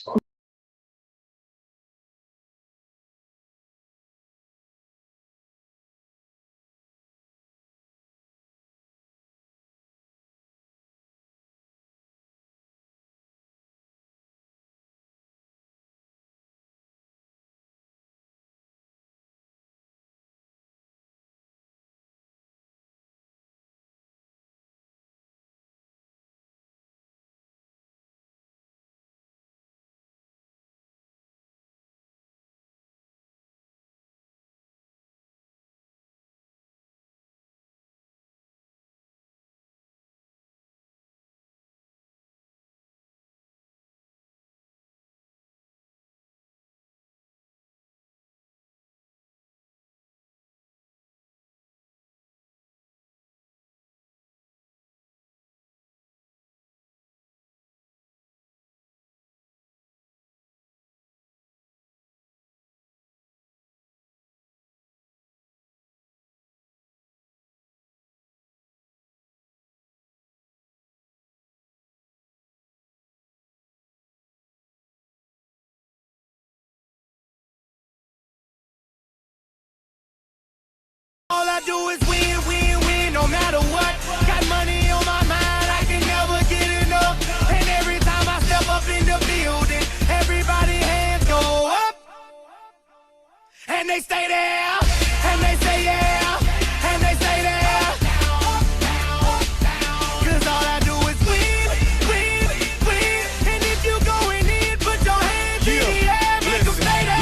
All I do is win, win, win, no matter what. Got money on my mind, I can never get enough. And every time I step up in the building, everybody hands go up. And they stay there, and they say yeah, and they stay there. Cause all I do is win, win, win. And if you going in, put your hands in the air, make them stay there.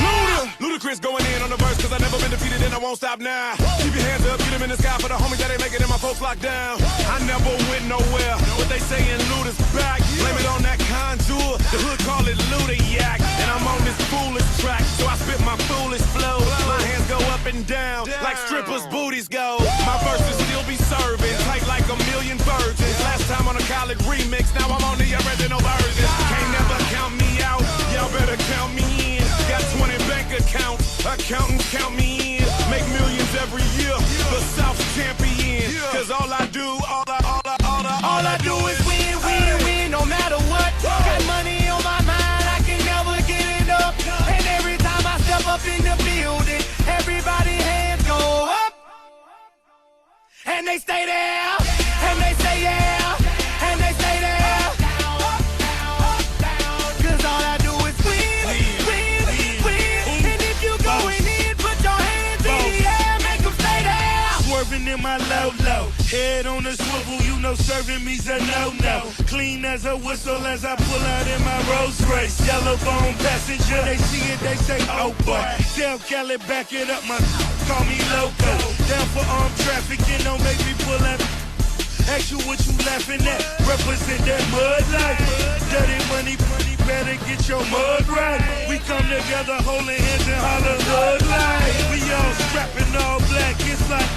Ludacris going in on the verse, cause I never been defeated and I won't stop now. Keep your hands up, get them in the sky for the homies that ain't making it, my folks locked down. I never went nowhere, what they saying Luda's back. Blame it on that contour, the hood call it Luda yak. And I'm on this foolish track, so I spit my foolish flow. My hands go up and down, like strippers' booties go. My verses still be serving, tight like a million virgins. Last time on a college remix, now I'm on the original version. Can't never count me out, y'all better count me in. Got 20 bank accounts, accountants count me in. Make millions every year, the South's champion. Cause all I do, all I do is win, win, win, no matter what. Got money on my mind, I can never get enough. And every time I step up in the building, everybody hands go up. And they stay there, and they say yeah, and they stay there. Cause all I do is win, win, win. And if you going in, put your hands in the air, make them stay there. Swerving in my low, head on the swivel, you know serving me's a no-no. Clean as a whistle as I pull out in my Rolls Royce. Yellow bone passenger, they see it, they say, oh boy. Tell Cali, back it up, my call me loco. Down for armed trafficking, don't make me pull out. Ask you what you laughing at, represent that mud life. Dirty money, better get your mud right. We come together holding hands and holler hood life. We all strapping all black, it's like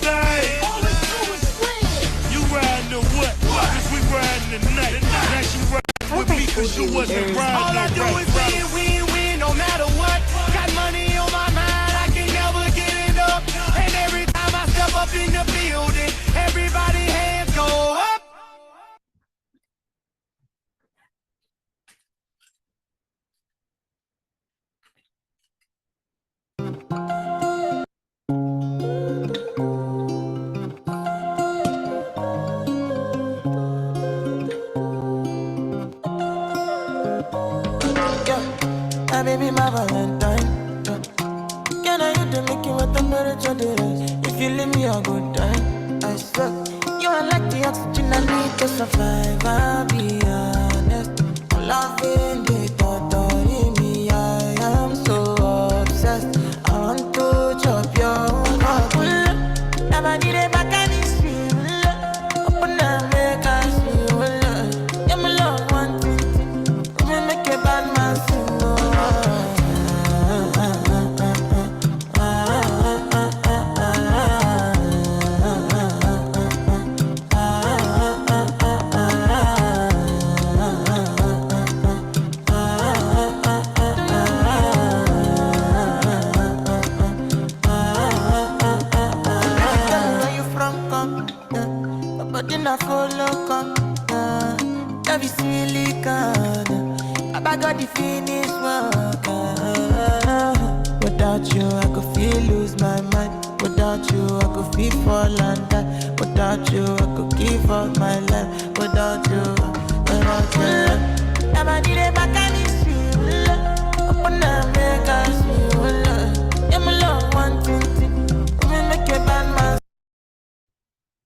life. All we do is win. You riding the what? Cause we riding the night. Now you riding with me cause you wasn't riding. All I do is win, win, win, no matter what. Got money on my mind, I can never get enough. And every time I step up in the building, everybody hands go up. My baby, my Valentine. Can I hit the making with temperature days? If you leave me a good time, I swear. You are like the oxygen I need to survive. I'll be honest. I'm loving the thought of me. I am so obsessed. I want to chop your heart. Never did it back and it's real. Open up, make us feel. Yeah, my love, one thing. We make a bad man sing. I got the finish work. Without you, I could feel lose my mind. Without you, I could feel fall and die. Without you, I could give up my life. Without you, without you. Never did it back and it's you. Open up, make us you. Yeah, my love, one thing. We make a bad man.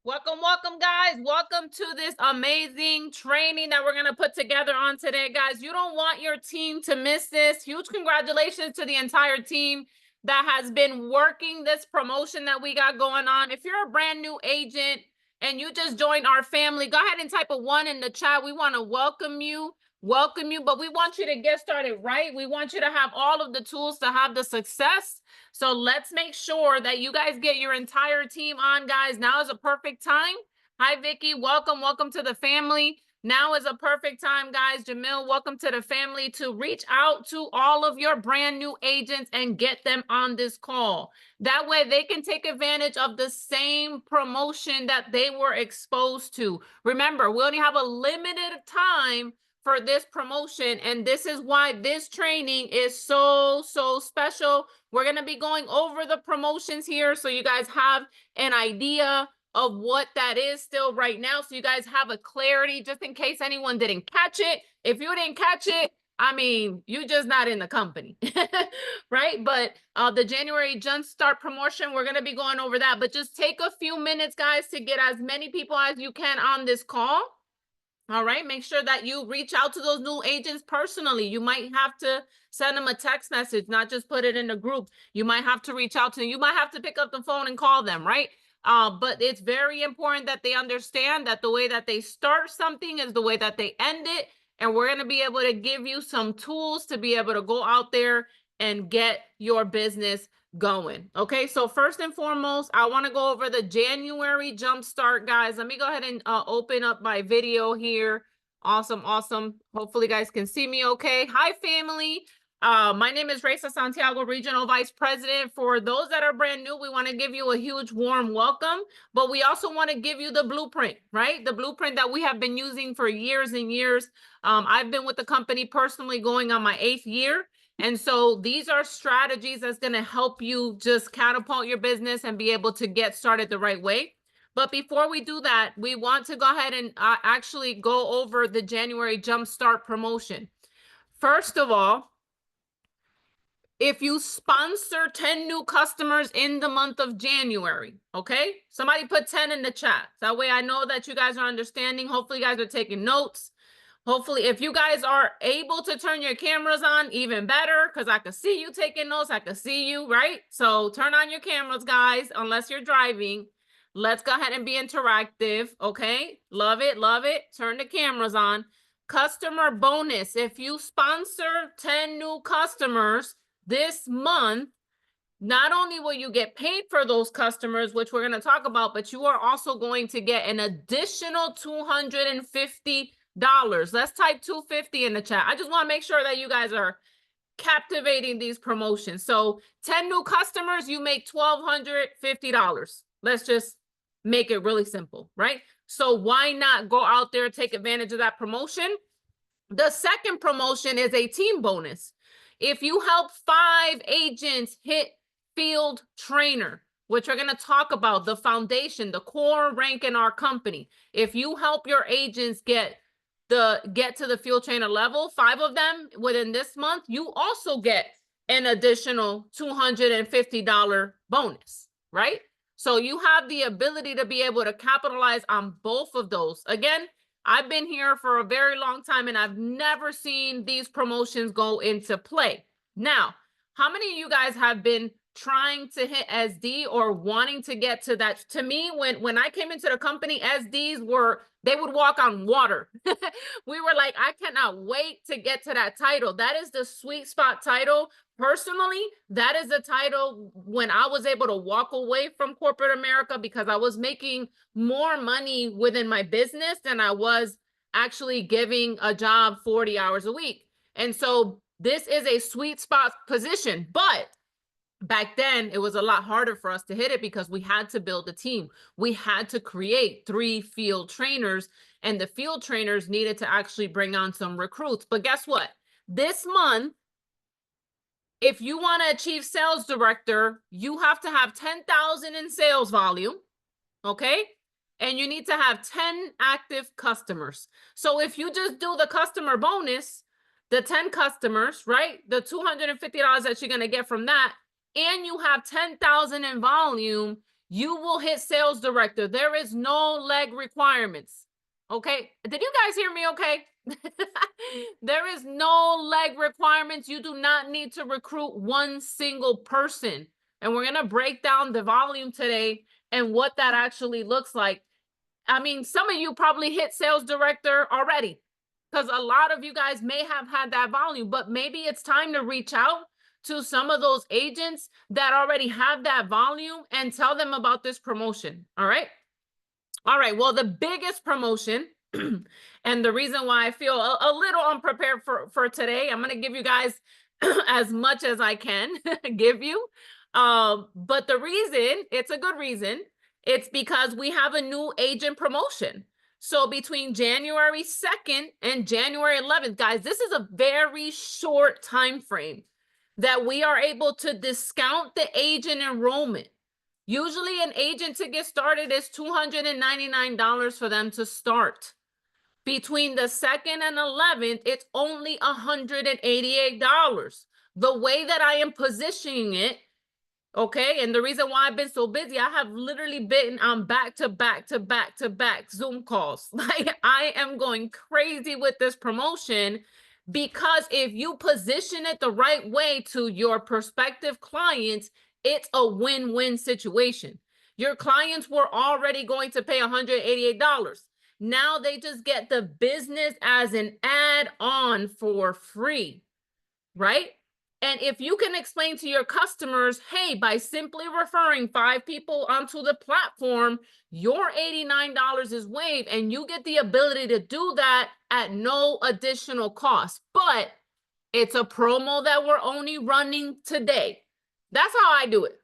Welcome, guys. Welcome to this amazing training that we're going to put together on today, guys. You don't want your team to miss this. Huge congratulations to the entire team that has been working this promotion that we got going on. If you're a brand new agent and you just joined our family, go ahead and type a 1 in the chat. We want to welcome you, but we want you to get started right. We want you to have all of the tools to have the success. So let's make sure that you guys get your entire team on, guys. Now is a perfect time. Hi, Vicky. Welcome to the family. Now is a perfect time, guys. Jamil, welcome to the family, to reach out to all of your brand new agents and get them on this call. That way they can take advantage of the same promotion that they were exposed to. Remember, we only have a limited time for this promotion, and this is why this training is so special. We're going to be going over the promotions here so you guys have an idea of what that is still right now, so you guys have a clarity just in case anyone didn't catch it. If you didn't catch it, I mean, you're just not in the company, right? But the January Jumpstart promotion, we're going to be going over that, but just take a few minutes, guys, to get as many people as you can on this call. All right, make sure that you reach out to those new agents personally. You might have to send them a text message, not just put it in the group. You might have to reach out to them. You might have to pick up the phone and call them, right? But it's very important that they understand that the way that they start something is the way that they end it. And we're going to be able to give you some tools to be able to go out there and get your business going. Okay, so first and foremost, I want to go over the January Jumpstart, guys. Let me go ahead and open up my video here. Awesome. Hopefully you guys can see me okay. Hi, family. My name is Reza Santiago, Regional Vice President. For those that are brand new, we want to give you a huge warm welcome, but we also want to give you the blueprint, right? The blueprint that we have been using for years and years. I've been with the company personally going on my 8th year. And so these are strategies that's going to help you just catapult your business and be able to get started the right way. But before we do that, we want to go ahead and actually go over the January Jumpstart promotion. First of all, if you sponsor 10 new customers in the month of January, okay? Somebody put 10 in the chat. That way I know that you guys are understanding. Hopefully you guys are taking notes. Hopefully, if you guys are able to turn your cameras on, even better, because I can see you taking notes. I can see you, right? So turn on your cameras, guys, unless you're driving. Let's go ahead and be interactive, okay? Love it. Turn the cameras on. Customer bonus. If you sponsor 10 new customers this month, not only will you get paid for those customers, which we're going to talk about, but you are also going to get an additional $250. Let's type 250 in the chat. I just want to make sure that you guys are captivating these promotions. So 10 new customers, you make $1,250. Let's just make it really simple, right? So why not go out there, take advantage of that promotion? The second promotion is a team bonus. If you help 5 agents hit field trainer, which we're going to talk about, the foundation, the core rank in our company. If you help your agents get to the field trainer level, 5 of them within this month, you also get an additional $250 bonus, right? So you have the ability to be able to capitalize on both of those. Again, I've been here for a very long time and I've never seen these promotions go into play. Now, how many of you guys have been trying to hit SD or wanting to get to that? To me, when I came into the company, SDs they would walk on water. We were like, I cannot wait to get to that title. That is the sweet spot title. Personally, that is the title when I was able to walk away from corporate America, because I was making more money within my business than I was actually giving a job 40 hours a week. And so this is a sweet spot position, but back then it was a lot harder for us to hit it because we had to build a team. We had to create 3 field trainers, and the field trainers needed to actually bring on some recruits. But guess what? This month, if you want to achieve sales director, you have to have 10,000 in sales volume, okay? And you need to have 10 active customers. So if you just do the customer bonus, the 10 customers, right? The $250 that you're going to get from that, and you have 10,000 in volume, you will hit sales director. There is no leg requirements. Okay. Did you guys hear me okay? There is no leg requirements. You do not need to recruit one single person. And we're going to break down the volume today and what that actually looks like. I mean, some of you probably hit sales director already because a lot of you guys may have had that volume, but maybe it's time to reach out to some of those agents that already have that volume and tell them about this promotion. All right. All right. Well, the biggest promotion and the reason why I feel a little unprepared for today, I'm going to give you guys as much as I can give you. But the reason, it's a good reason, it's because we have a new agent promotion. So between January 2nd and January 11th, guys, this is a very short time frame that we are able to discount the agent enrollment. Usually an agent to get started is $299 for them to start. Between the 2nd and 11th, it's only $188. The way that I am positioning it, okay, and the reason why I've been so busy, I have literally been on back to back Zoom calls. Like, I am going crazy with this promotion because if you position it the right way to your prospective clients, it's a win-win situation. Your clients were already going to pay $188. Now they just get the business as an add-on for free, right? And if you can explain to your customers, hey, by simply referring 5 people onto the platform, your $89 is waived, and you get the ability to do that at no additional cost. But it's a promo that we're only running today. That's how I do it.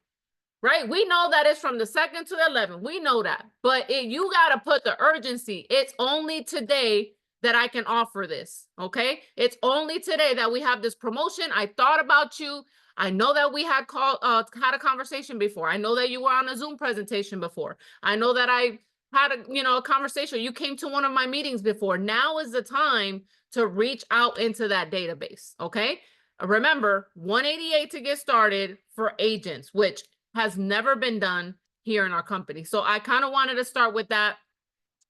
Right? We know that it's from the 2nd to the 11th. We know that. But you got to put the urgency. It's only today that I can offer this. Okay? It's only today that we have this promotion. I thought about you. I know that we had had a conversation before. I know that you were on a Zoom presentation before. I know that I had a conversation. You came to one of my meetings before. Now is the time to reach out into that database. Okay? Remember, $188 to get started for agents, which has never been done here in our company. So I kind of wanted to start with that,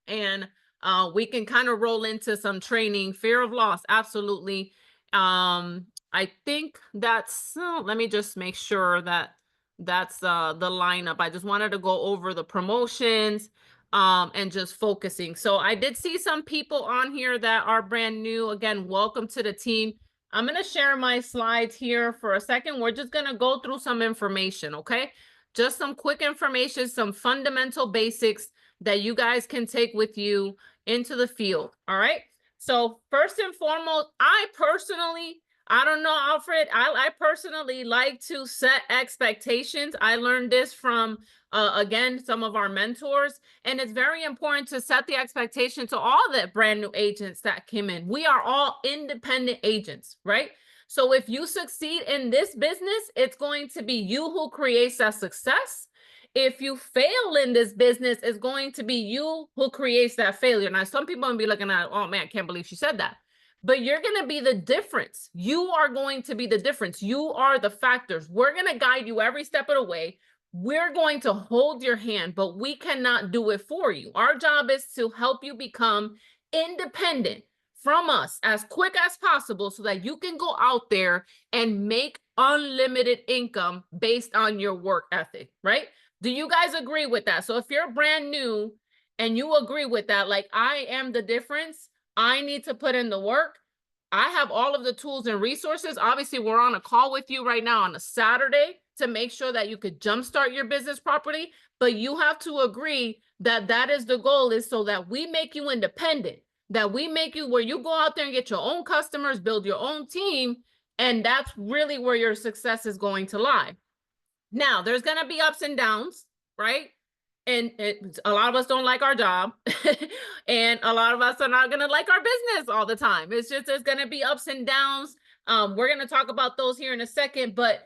and we can kind of roll into some training. Fear of loss, absolutely. I think that's, let me just make sure that that's the lineup. I just wanted to go over the promotions and just focusing. So I did see some people on here that are brand new. Again, welcome to the team. I'm going to share my slides here for a second. We're just going to go through some information, okay? Just some quick information, some fundamental basics that you guys can take with you into the field, all right? So first and foremost, I don't know, Alfred, I personally like to set expectations. I learned this from, again, some of our mentors, and it's very important to set the expectation to all the brand new agents that came in. We are all independent agents, right? So if you succeed in this business, it's going to be you who creates that success. If you fail in this business, it's going to be you who creates that failure. Now, some people will be looking at, oh man, I can't believe she said that. But you're going to be the difference. You are going to be the difference. You are the factors. We're going to guide you every step of the way. We're going to hold your hand, but we cannot do it for you. Our job is to help you become independent from us as quick as possible so that you can go out there and make unlimited income based on your work ethic, right? Do you guys agree with that? So if you're brand new and you agree with that, like I am the difference, I need to put in the work. I have all of the tools and resources. Obviously, we're on a call with you right now on a Saturday to make sure that you could jumpstart your business properly. But you have to agree that that is the goal, is so that we make you independent, that we make you where you go out there and get your own customers, build your own team. And that's really where your success is going to lie. Now, there's going to be ups and downs, right? And a lot of us don't like our job and a lot of us are not going to like our business all the time. It's just, there's going to be ups and downs. We're going to talk about those here in a second, but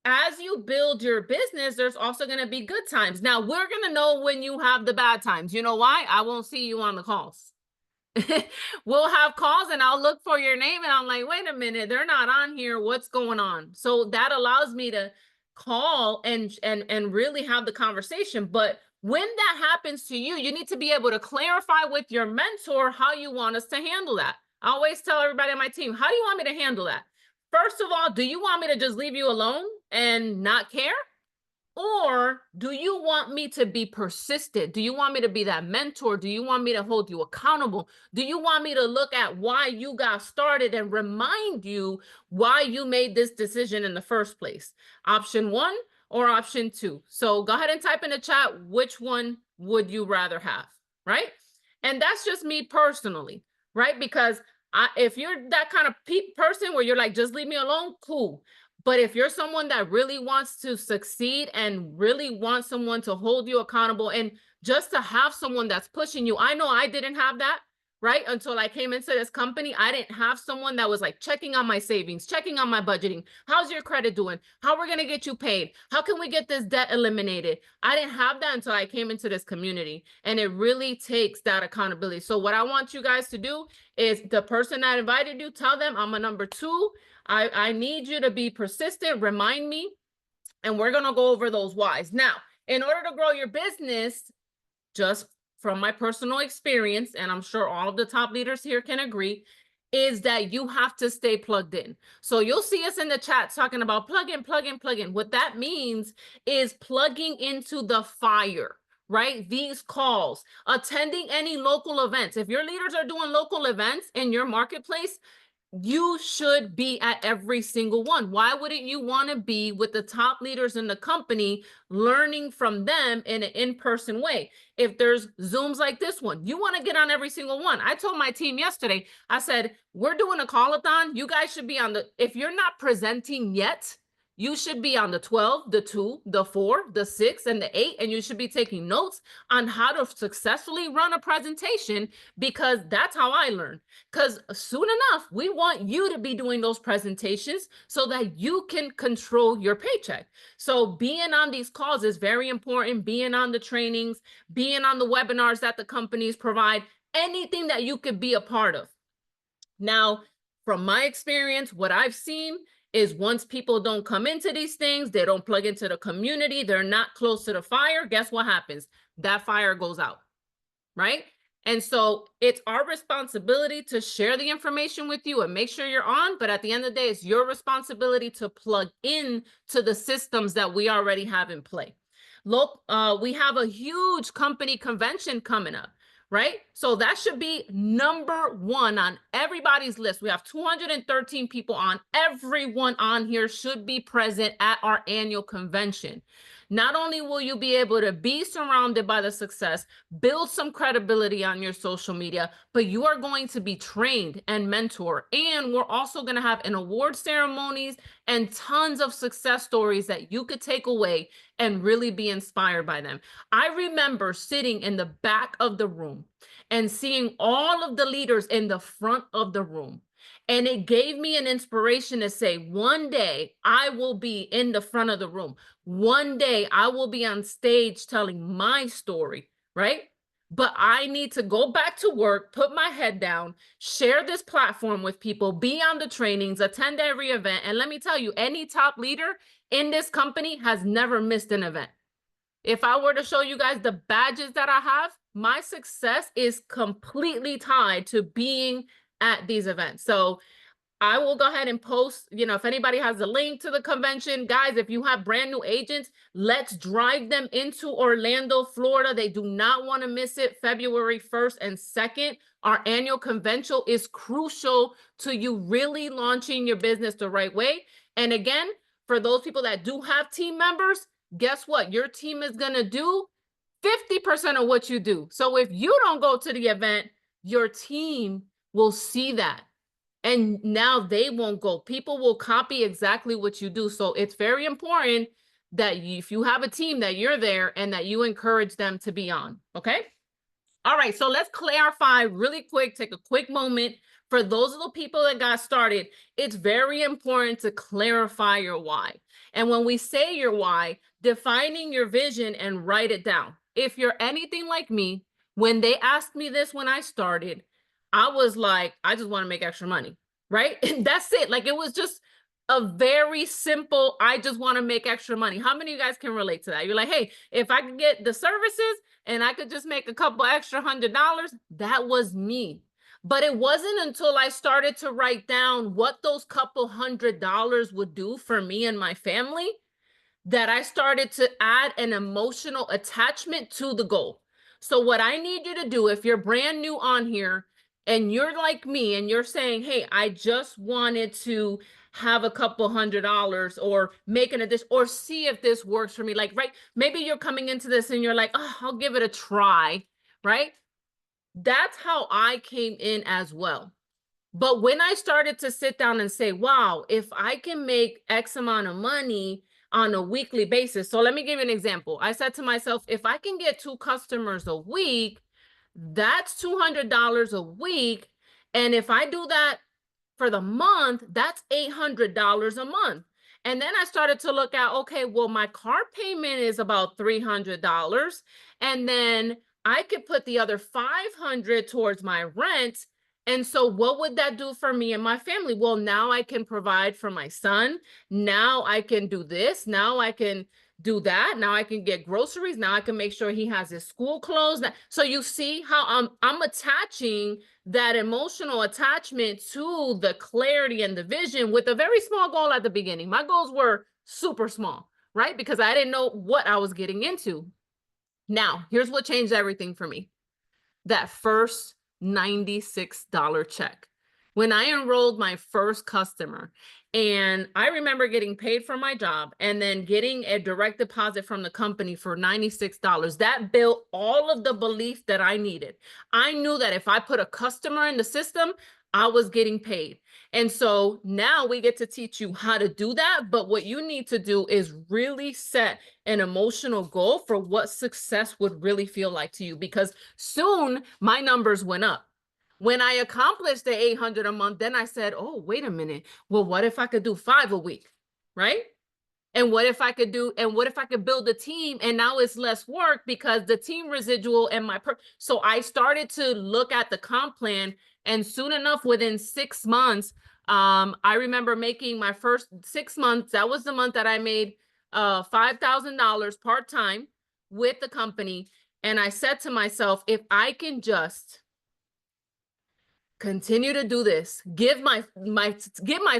as you build your business, there's also going to be good times. Now, we're going to know when you have the bad times. You know why? I won't see you on the calls. We'll have calls and I'll look for your name and I'm like, wait a minute, they're not on here. What's going on? So that allows me to call and really have the conversation. But when that happens to you, you need to be able to clarify with your mentor how you want us to handle that. I always tell everybody on my team, how do you want me to handle that? First of all, do you want me to just leave you alone and not care? Or do you want me to be persistent? Do you want me to be that mentor? Do you want me to hold you accountable? Do you want me to look at why you got started and remind you why you made this decision in the first place? Option 1 or option 2. So go ahead and type in the chat, which one would you rather have, right? And that's just me personally, right? Because if you're that kind of person where you're like, just leave me alone, cool. But if you're someone that really wants to succeed and really wants someone to hold you accountable and just to have someone that's pushing you, I know I didn't have that, right? Until I came into this company, I didn't have someone that was like checking on my savings, checking on my budgeting. How's your credit doing? How are we going to get you paid? How can we get this debt eliminated? I didn't have that until I came into this community. And it really takes that accountability. So what I want you guys to do is the person that invited you, tell them I'm a number 2. I need you to be persistent, remind me, and we're going to go over those whys. Now, in order to grow your business, just from my personal experience, and I'm sure all of the top leaders here can agree, is that you have to stay plugged in. So you'll see us in the chat talking about plug in, plug in, plug in. What that means is plugging into the fire, right? These calls, attending any local events. If your leaders are doing local events in your marketplace, you should be at every single one. Why wouldn't you want to be with the top leaders in the company, learning from them in an in-person way? If there's Zooms like this one, you want to get on every single one. I told my team yesterday, I said, we're doing a call-a-thon. You guys should be on if you're not presenting yet, you should be on the 12, the 2, the 4, the 6, and the 8, and you should be taking notes on how to successfully run a presentation, because that's how I learn. Because soon enough, we want you to be doing those presentations so that you can control your paycheck. So being on these calls is very important, being on the trainings, being on the webinars that the companies provide, anything that you could be a part of. Now, from my experience, what I've seen is once people don't come into these things, they don't plug into the community, they're not close to the fire, guess what happens? That fire goes out, right? And so it's our responsibility to share the information with you and make sure you're on, but at the end of the day, it's your responsibility to plug in to the systems that we already have in play. Look, we have a huge company convention coming up, right? So that should be number 1 on everybody's list. We have 213 people on. Everyone on here should be present at our annual convention. Not only will you be able to be surrounded by the success, build some credibility on your social media, but you are going to be trained and mentored. And we're also going to have an award ceremonies and tons of success stories that you could take away and really be inspired by them. I remember sitting in the back of the room and seeing all of the leaders in the front of the room. And it gave me an inspiration to say, one day I will be in the front of the room. One day I will be on stage telling my story, right? But I need to go back to work, put my head down, share this platform with people, be on the trainings, attend every event. And let me tell you, any top leader in this company has never missed an event. If I were to show you guys the badges that I have, my success is completely tied to being at these events. So I will go ahead and post, if anybody has a link to the convention, guys, if you have brand new agents, let's drive them into Orlando, Florida. They do not want to miss it. February 1st and 2nd, our annual convention is crucial to you really launching your business the right way. And again, for those people that do have team members, guess what? Your team is going to do 50% of what you do. So if you don't go to the event, your team will see that. And now they won't go. People will copy exactly what you do. So it's very important that if you have a team, that you're there and that you encourage them to be on. Okay. All right. So let's clarify really quick, take a quick moment For those little people that got started, it's very important to clarify your why. And when we say your why, defining your vision and write it down. If you're anything like me, when they asked me this when I started, I was like, I just want to make extra money, right? And that's it. Like, it was just a very simple, I just want to make extra money. How many of you guys can relate to that? You're like, hey, if I could get the services and I could just make a couple extra $100, that was me. But it wasn't until I started to write down what those couple $100 would do for me and my family that I started to add an emotional attachment to the goal. So what I need you to do, if you're brand new on here and you're like me and you're saying, hey, I just wanted to have a couple $100 or make an addition or see if this works for me. Like, right, maybe you're coming into this and you're like, oh, I'll give it a try, right? That's how I came in as well. But when I started to sit down and say, wow, if I can make X amount of money on a weekly basis. So let me give you an example. I said to myself, if I can get 2 customers a week, that's $200 a week. And if I do that for the month, that's $800 a month. And then I started to look at, okay, well, my car payment is about $300. And then I could put the other $500 towards my rent. And so what would that do for me and my family? Well, now I can provide for my son. Now I can do this. Now I can do that. Now I can get groceries. Now I can make sure he has his school clothes. So you see how I'm attaching that emotional attachment to the clarity and the vision with a very small goal at the beginning. My goals were super small, right? Because I didn't know what I was getting into. Now, here's what changed everything for me. That first $96 check. When I enrolled my first customer, and I remember getting paid for my job and then getting a direct deposit from the company for $96, that built all of the belief that I needed. I knew that if I put a customer in the system, I was getting paid. And so now we get to teach you how to do that. But what you need to do is really set an emotional goal for what success would really feel like to you, because soon my numbers went up. When I accomplished the $800 a month, then I said, oh, wait a minute. Well, what if I could do 5 a week, right? And what if I could build a team, and now it's less work because the team residual and so I started to look at the comp plan, and soon enough, within 6 months, I remember making my first 6 months. That was the month that I made $5,000 part-time with the company. And I said to myself, if I can just continue to do this, give my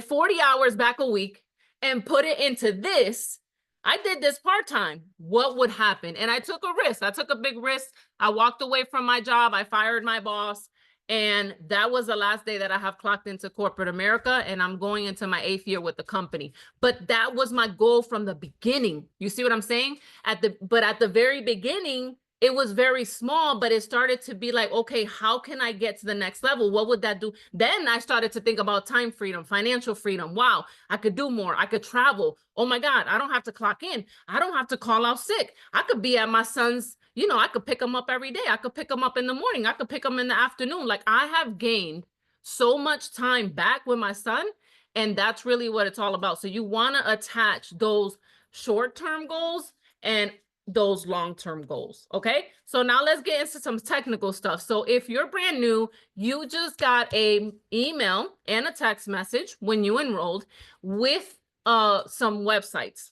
40 hours back a week and put it into this. I did this part-time. What would happen? And I took a risk. I took a big risk. I walked away from my job. I fired my boss. And that was the last day that I have clocked into corporate America. And I'm going into my 8th year with the company. But that was my goal from the beginning. You see what I'm saying? But at the very beginning, it was very small, but it started to be like, okay, how can I get to the next level? What would that do? Then I started to think about time freedom, financial freedom. Wow, I could do more. I could travel. Oh my God, I don't have to clock in. I don't have to call out sick. I could be at my son's, I could pick him up every day. I could pick him up in the morning. I could pick him in the afternoon. Like, I have gained so much time back with my son. And that's really what it's all about. So you want to attach those short-term goals and those long-term goals. Okay, so now let's get into some technical stuff. So if you're brand new, you just got a email and a text message when you enrolled with some websites.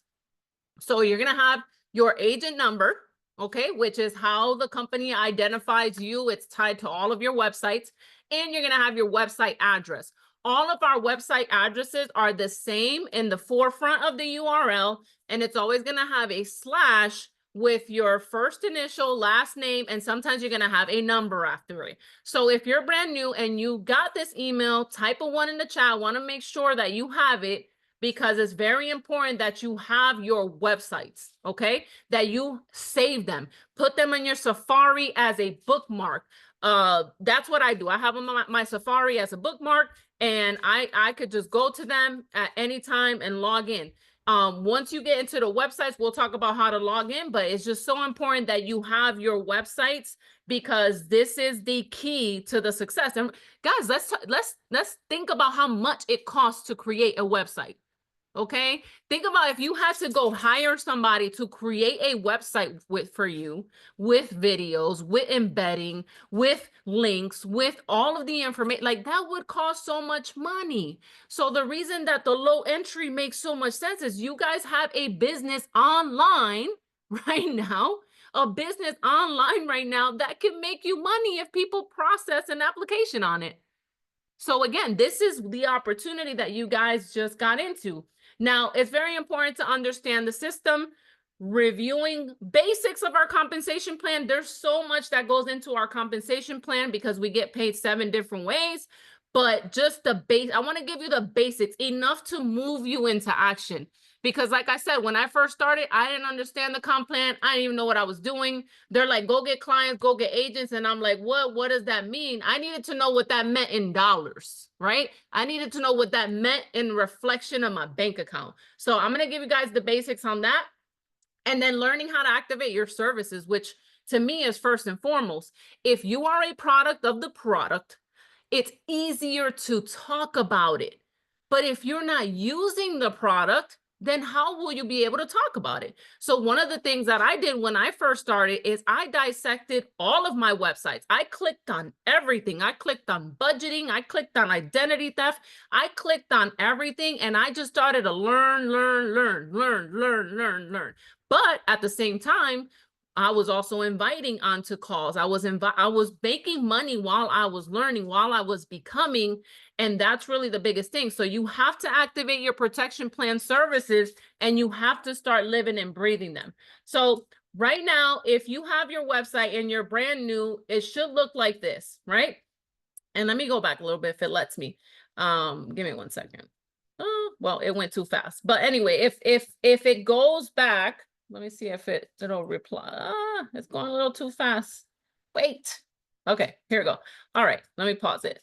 So you're gonna have your agent number, okay, which is how the company identifies you. It's tied to all of your websites, and you're gonna have your website address. All of our website addresses are the same in the forefront of the URL, and it's always gonna have a slash with your first initial, last name, and sometimes you're gonna have a number after it. So if you're brand new and you got this email, type a 1 in the chat. I wanna make sure that you have it, because it's very important that you have your websites, okay? That you save them, put them in your Safari as a bookmark. That's what I do. I have them on my Safari as a bookmark, and I could just go to them at any time and log in. Once you get into the websites, we'll talk about how to log in, but it's just so important that you have your websites because this is the key to the success. And guys, let's think about how much it costs to create a website. Okay, think about if you had to go hire somebody to create a website for you with videos, with embedding, with links, with all of the information, like that would cost so much money. So the reason that the low entry makes so much sense is you guys have a business online right now, a business online right now that can make you money if people process an application on it. So again, this is the opportunity that you guys just got into. Now, it's very important to understand the system, reviewing basics of our compensation plan. There's so much that goes into our compensation plan because we get paid 7 different ways, but just the base, I want to give you the basics, enough to move you into action. Because like I said, when I first started, I didn't understand the comp plan. I didn't even know what I was doing. They're like, go get clients, go get agents. And I'm like, what does that mean? I needed to know what that meant in dollars, right? I needed to know what that meant in reflection of my bank account. So I'm going to give you guys the basics on that. And then learning how to activate your services, which to me is first and foremost. If you are a product of the product, it's easier to talk about it. But if you're not using the product, then how will you be able to talk about it? So one of the things that I did when I first started is I dissected all of my websites. I clicked on everything. I clicked on budgeting. I clicked on identity theft. I clicked on everything. And I just started to learn. But at the same time, I was also inviting onto calls. I was making money while I was learning, while I was becoming, and that's really the biggest thing. So you have to activate your protection plan services and you have to start living and breathing them. So right now, if you have your website and you're brand new, it should look like this, right? And let me go back a little bit if it lets me. Give me 1 second. Oh, well, it went too fast. But anyway, if it goes back, let me see if it'll reply. It's going a little too fast. Wait. Okay, here we go. All right, let me pause it.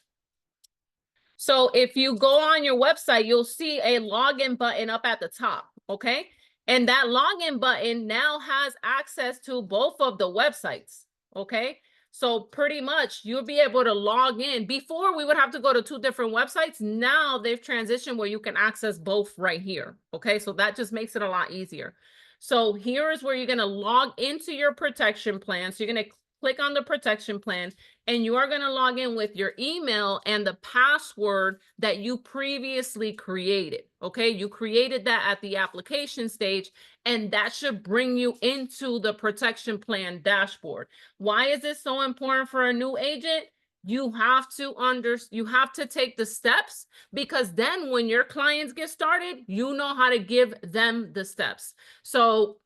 So if you go on your website, you'll see a login button up at the top, okay? And that login button now has access to both of the websites, okay? So pretty much you'll be able to log in. Before we would have to go to 2 different websites. Now they've transitioned where you can access both right here, okay? So that just makes it a lot easier. So here is where you're going to log into your protection plan. So you're going to click on the protection plan and you are going to log in with your email and the password that you previously created. Okay, you created that at the application stage and that should bring you into the protection plan dashboard. Why is this so important for a new agent? You have to take the steps, because then when your clients get started, you know how to give them the steps. So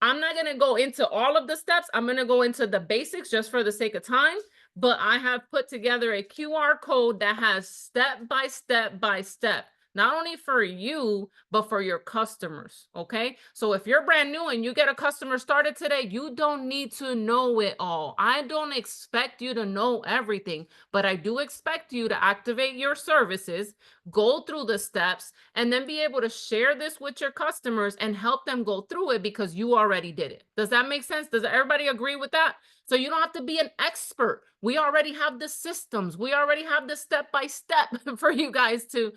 I'm not going to go into all of the steps. I'm going to go into the basics just for the sake of time, but I have put together a QR code that has step by step, not only for you, but for your customers, okay? So if you're brand new and you get a customer started today, you don't need to know it all. I don't expect you to know everything, but I do expect you to activate your services, go through the steps, and then be able to share this with your customers and help them go through it because you already did it. Does that make sense? Does everybody agree with that? So you don't have to be an expert. We already have the systems. We already have the step-by-step for you guys to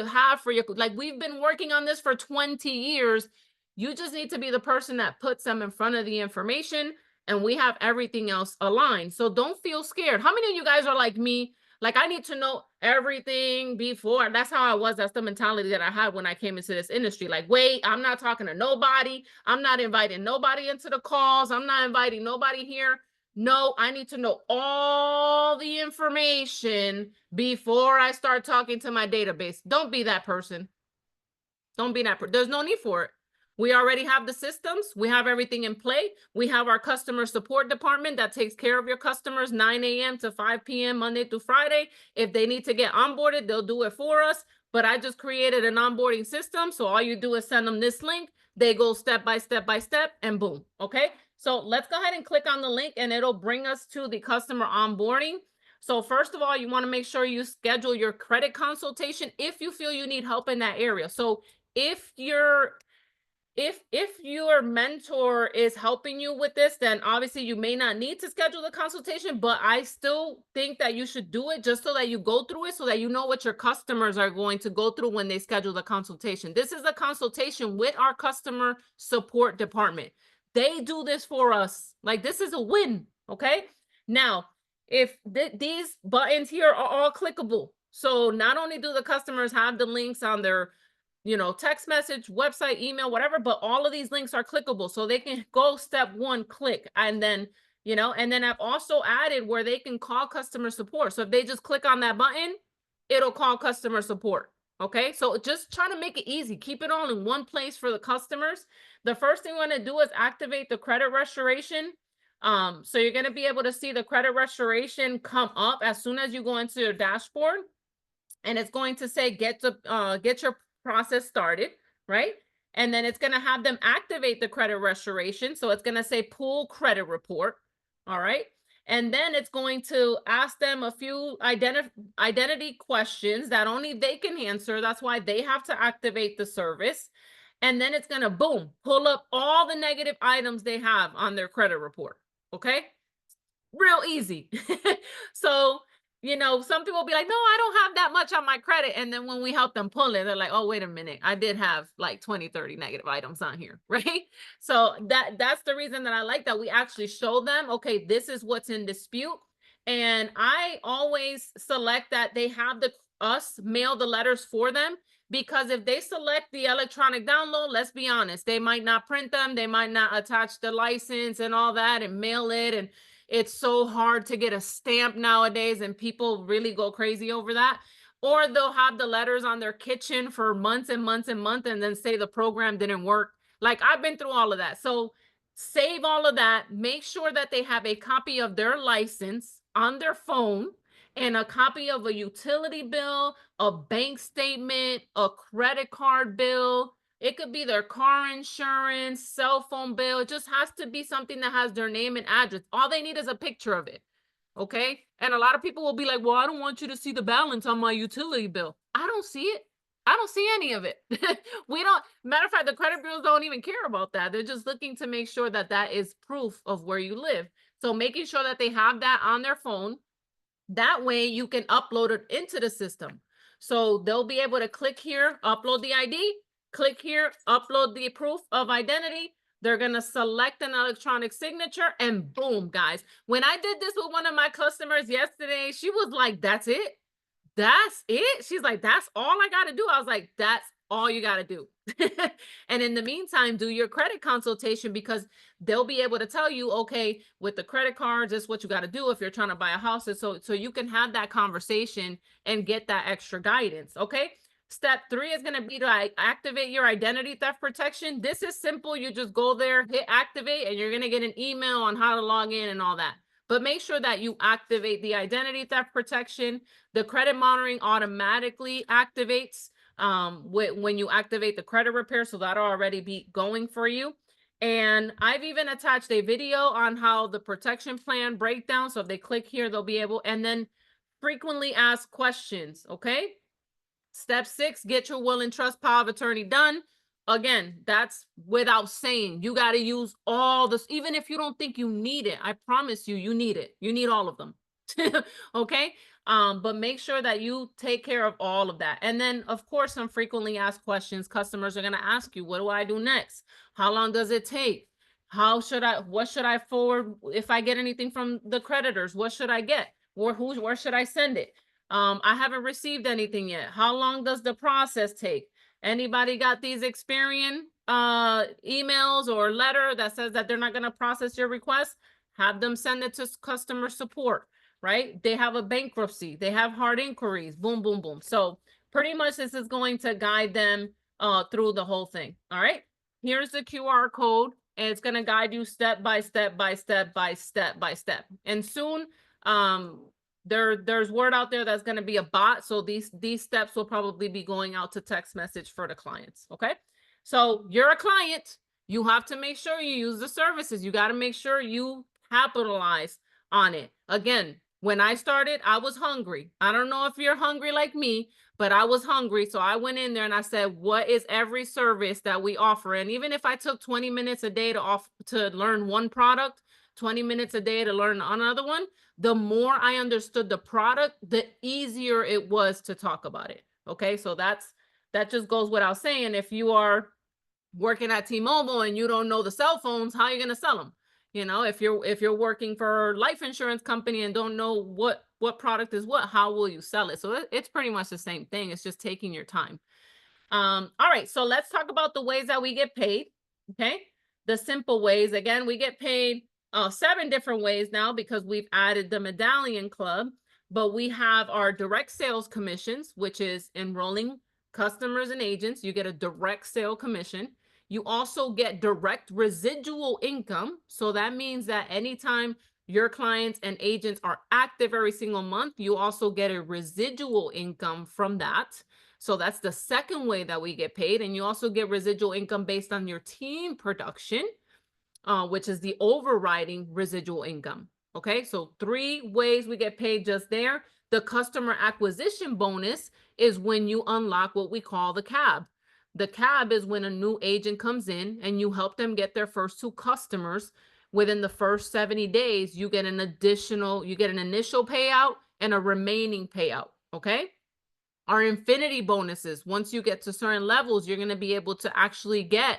have for your, like we've been working on this for 20 years. You just need to be the person that puts them in front of the information, and we have everything else aligned. So don't feel scared. How many of you guys are like me? Like, I need to know everything before. That's how I was. That's the mentality that I had when I came into this industry. Like, wait, I'm not talking to nobody. I'm not inviting nobody into the calls. I'm not inviting nobody here. No, I need to know all the information before I start talking to my database. Don't be that person. Don't be that person. There's no need for it. We already have the systems. We have everything in play. We have our customer support department that takes care of your customers 9 a.m. to 5 p.m. Monday through Friday. If they need to get onboarded, they'll do it for us. But I just created an onboarding system. So all you do is send them this link. They go step by step and boom. Okay. So let's go ahead and click on the link and it'll bring us to the customer onboarding. So first of all, you want to make sure you schedule your credit consultation if you feel you need help in that area. So if your mentor is helping you with this, then obviously you may not need to schedule the consultation, but I still think that you should do it just so that you go through it, so that you know what your customers are going to go through when they schedule the consultation. This is a consultation with our customer support department. They do this for us. Like, this is a win, okay? Now, if these buttons here are all clickable, so not only do the customers have the links on their text message, website, email, whatever, but all of these links are clickable. So they can go step one, click, and then, and then I've also added where they can call customer support. So if they just click on that button, it'll call customer support. Okay. So just try to make it easy. Keep it all in one place for the customers. The first thing we want to do is activate the credit restoration. So you're going to be able to see the credit restoration come up as soon as you go into your dashboard, and it's going to say, get your process started, right? And then it's going to have them activate the credit restoration. So it's going to say pull credit report. All right. And then it's going to ask them a few identity questions that only they can answer. That's why they have to activate the service. And then it's going to, boom, pull up all the negative items they have on their credit report. Okay. Real easy. So, some people will be like, no, I don't have that much on my credit. And then when we help them pull it, they're like, oh, wait a minute, I did have like 20, 30 negative items on here, right? So that's the reason that I like that we actually show them, okay, this is what's in dispute. And I always select that they have us mail the letters for them, because if they select the electronic download, let's be honest, they might not print them, they might not attach the license and all that and mail it, and it's so hard to get a stamp nowadays, and people really go crazy over that. Or they'll have the letters on their kitchen for months and months and months, and then say the program didn't work. Like, I've been through all of that. So save all of that. Make sure that they have a copy of their license on their phone, and a copy of a utility bill, a bank statement, a credit card bill. It could be their car insurance, cell phone bill. It just has to be something that has their name and address. All they need is a picture of it. Okay. And a lot of people will be like, well, I don't want you to see the balance on my utility bill. I don't see it. I don't see any of it. Matter of fact, the credit bureaus don't even care about that. They're just looking to make sure that that is proof of where you live. So making sure that they have that on their phone, that way you can upload it into the system. So they'll be able to click here, upload the ID, click here, upload the proof of identity. They're going to select an electronic signature, and boom, guys. When I did this with one of my customers yesterday, she was like, that's it. That's it. She's like, that's all I got to do. I was like, that's all you got to do. And in the meantime, do your credit consultation, because they'll be able to tell you, okay, with the credit cards, this is what you got to do if you're trying to buy a house. So you can have that conversation and get that extra guidance. Okay. Step 3 is going to be to activate your identity theft protection. This is simple. You just go there, hit activate, and you're going to get an email on how to log in and all that. But make sure that you activate the identity theft protection. The credit monitoring automatically activates when you activate the credit repair. So that'll already be going for you. And I've even attached a video on how the protection plan breakdown. So if they click here, they'll be able, and then frequently asked questions. Okay. Step 6, get your will and trust power of attorney done. Again, that's without saying. You got to use all this, even if you don't think you need it. I promise you, you need it. You need all of them. Okay. But make sure that you take care of all of that. And then, of course, some frequently asked questions. Customers are going to ask you, what do I do next? How long does it take? What should I forward if I get anything from the creditors? What should I get? Where should I send it? I haven't received anything yet. How long does the process take? Anybody got these Experian emails or letter that says that they're not going to process your request? Have them send it to customer support, right? They have a bankruptcy. They have hard inquiries. Boom, boom, boom. So pretty much this is going to guide them through the whole thing. All right. Here's the QR code, and it's going to guide you step by step by step by step by step. And soon, there's word out there that's going to be a bot. So these steps will probably be going out to text message for the clients. Okay. So you're a client. You have to make sure you use the services. You got to make sure you capitalize on it. Again, when I started, I was hungry. I don't know if you're hungry like me, but I was hungry. So I went in there and I said, what is every service that we offer? And even if I took 20 minutes a day to learn one product, 20 minutes a day to learn another one, the more I understood the product, the easier it was to talk about it. Okay, so that just goes without saying. If you are working at T-Mobile and you don't know the cell phones, how are you going to sell them? You know, if you're working for a life insurance company and don't know what product is what, how will you sell it? So it's pretty much the same thing. It's just taking your time. All right, so let's talk about the ways that we get paid. Okay, the simple ways. Again, we get paid 7 different ways now because we've added the Medallion Club. But we have our direct sales commissions, which is enrolling customers and agents. You get a direct sale commission. You also get direct residual income. So that means that anytime your clients and agents are active every single month, you also get a residual income from that. So that's the second way that we get paid. And you also get residual income based on your team production, which is the overriding residual income. Okay, so 3 ways we get paid just there. The customer acquisition bonus is when you unlock what we call the cab. The cab is when a new agent comes in and you help them get their first 2 customers. Within the first 70 days, you get an initial payout and a remaining payout. Okay. Our infinity bonuses, once you get to certain levels, you're going to be able to actually get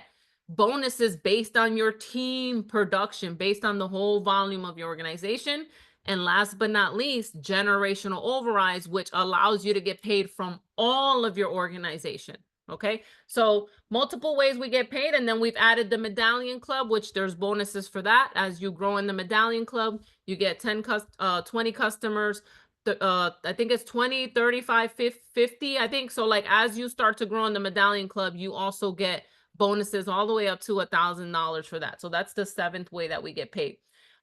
bonuses based on your team production, based on the whole volume of your organization. And last but not least, generational overrides, which allows you to get paid from all of your organization. Okay, so multiple ways we get paid. And then we've added the Medallion Club, which there's bonuses for that. As you grow in the Medallion Club, you get 20 customers. I think it's 20, 35, 50, I think. So like as you start to grow in the Medallion Club, you also get bonuses all the way up to $1,000 for that. So that's the 7th way that we get paid.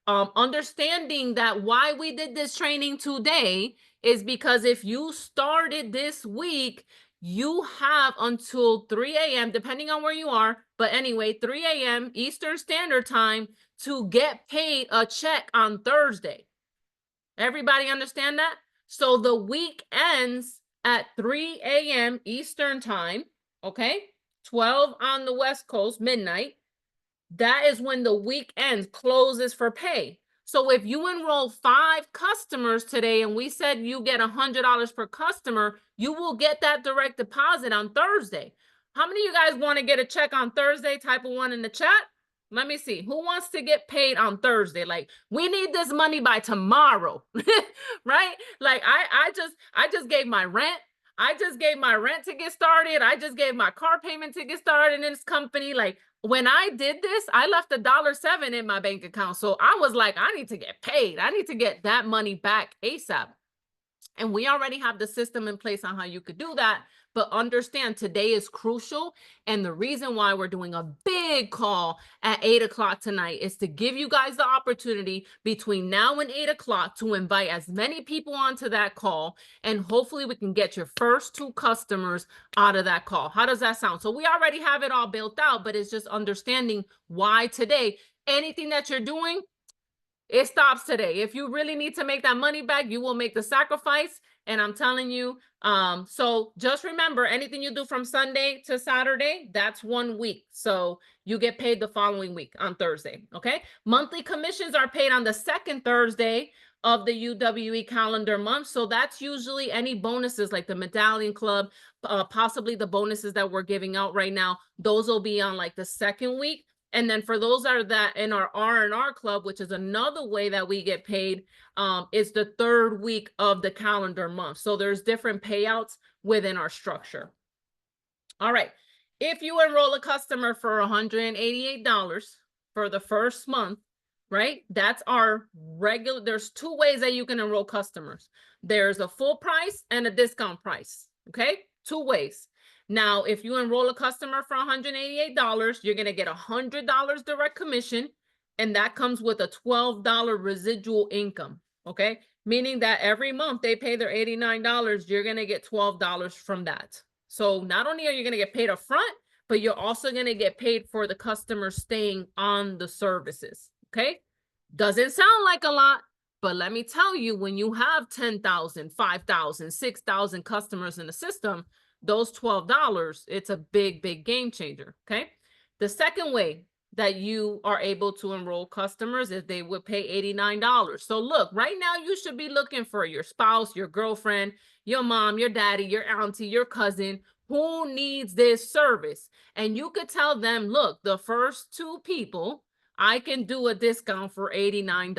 Understanding that why we did this training today is because if you started this week, you have until 3 a.m., depending on where you are. But anyway, 3 a.m. Eastern Standard Time to get paid a check on Thursday. Everybody understand that? So the week ends at 3 a.m. Eastern Time, okay? 12 on the West Coast, midnight. That is when the week ends, closes for pay. So if you enroll 5 customers today and we said you get $100 per customer, you will get that direct deposit on Thursday. How many of you guys want to get a check on Thursday? Type a 1 in the chat. Let me see. Who wants to get paid on Thursday? Like, we need this money by tomorrow, right? Like, I just gave my rent. I just gave my rent to get started. I just gave my car payment to get started in this company. Like, when I did this, I left $1.07 in my bank account. So I was like, I need to get paid. I need to get that money back ASAP. And we already have the system in place on how you could do that. But understand, today is crucial. And the reason why we're doing a big call at 8 o'clock tonight is to give you guys the opportunity between now and 8 o'clock to invite as many people onto that call. And hopefully we can get your first 2 customers out of that call. How does that sound? So we already have it all built out, but it's just understanding why today, anything that you're doing, it stops today. If you really need to make that money back, you will make the sacrifice. And I'm telling you, so just remember, anything you do from Sunday to Saturday, that's 1 week. So you get paid the following week on Thursday. Okay. Monthly commissions are paid on the 2nd Thursday of the UWE calendar month. So that's usually any bonuses like the Medallion Club, possibly the bonuses that we're giving out right now. Those will be on like the 2nd week. And then for those that in our R&R Club, which is another way that we get paid, is the 3rd week of the calendar month. So there's different payouts within our structure. All right. If you enroll a customer for $188 for the first month, right? That's our regular. There's 2 ways that you can enroll customers. There's a full price and a discount price. Okay. 2 ways. Now, if you enroll a customer for $188, you're going to get $100 direct commission, and that comes with a $12 residual income, okay? Meaning that every month they pay their $89, you're going to get $12 from that. So not only are you going to get paid up front, but you're also going to get paid for the customer staying on the services, okay? Doesn't sound like a lot, But let me tell you, when you have 10,000, 5,000, 6,000 customers in the system, those $12, it's a big, big game changer. Okay. The second way that you are able to enroll customers is they would pay $89. So look, right now you should be looking for your spouse, your girlfriend, your mom, your daddy, your auntie, your cousin, who needs this service. And you could tell them, look, the first 2 people, I can do a discount for $89.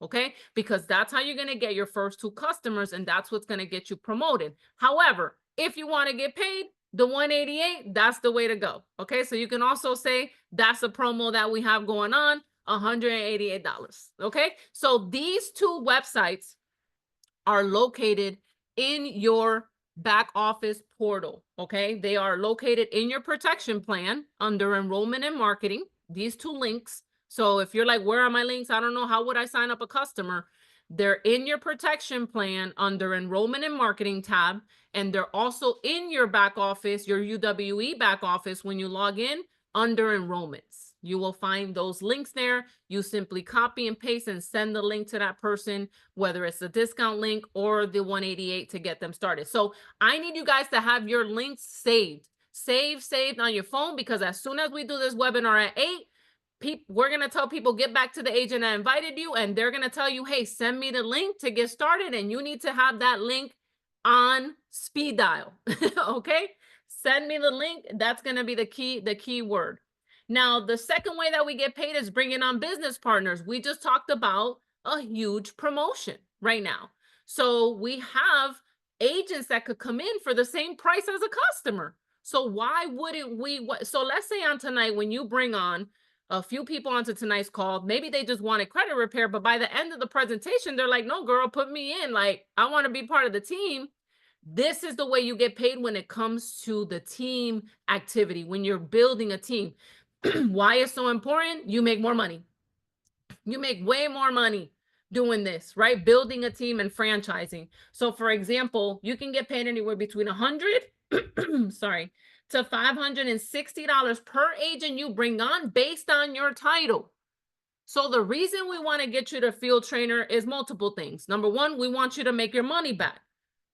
Okay, because that's how you're going to get your first 2 customers, and that's what's going to get you promoted. However, if you want to get paid, the 188, that's the way to go. Okay, so you can also say that's a promo that we have going on, $188. Okay, so these 2 websites are located in your back office portal. Okay, they are located in your protection plan under enrollment and marketing, these 2 links. So if you're like, where are my links? I don't know. How would I sign up a customer? They're in your protection plan under enrollment and marketing tab. And they're also in your back office, your UWE back office, when you log in under enrollments. You will find those links there. You simply copy and paste and send the link to that person, whether it's the discount link or the 188 to get them started. So I need you guys to have your links saved on your phone, because as soon as we do this webinar at 8, we're going to tell people, get back to the agent that invited you, and they're going to tell you, hey, send me the link to get started. And you need to have that link on speed dial. Okay, send me the link. That's going to be the key word. Now, the second way that we get paid is bringing on business partners. We just talked about a huge promotion right now. So we have agents that could come in for the same price as a customer. So why wouldn't we? So let's say on tonight, when you bring on a few people onto tonight's call, maybe they just wanted credit repair, but by the end of the presentation, they're like, no, girl, put me in. Like, I want to be part of the team. This is the way you get paid when it comes to the team activity, when you're building a team. Why it's so important? You make more money. You make way more money doing this, right? Building a team and franchising. So for example, you can get paid anywhere between $100, sorry, to $560 per agent you bring on based on your title. So the reason we want to get you to field trainer is multiple things. Number one, we want you to make your money back.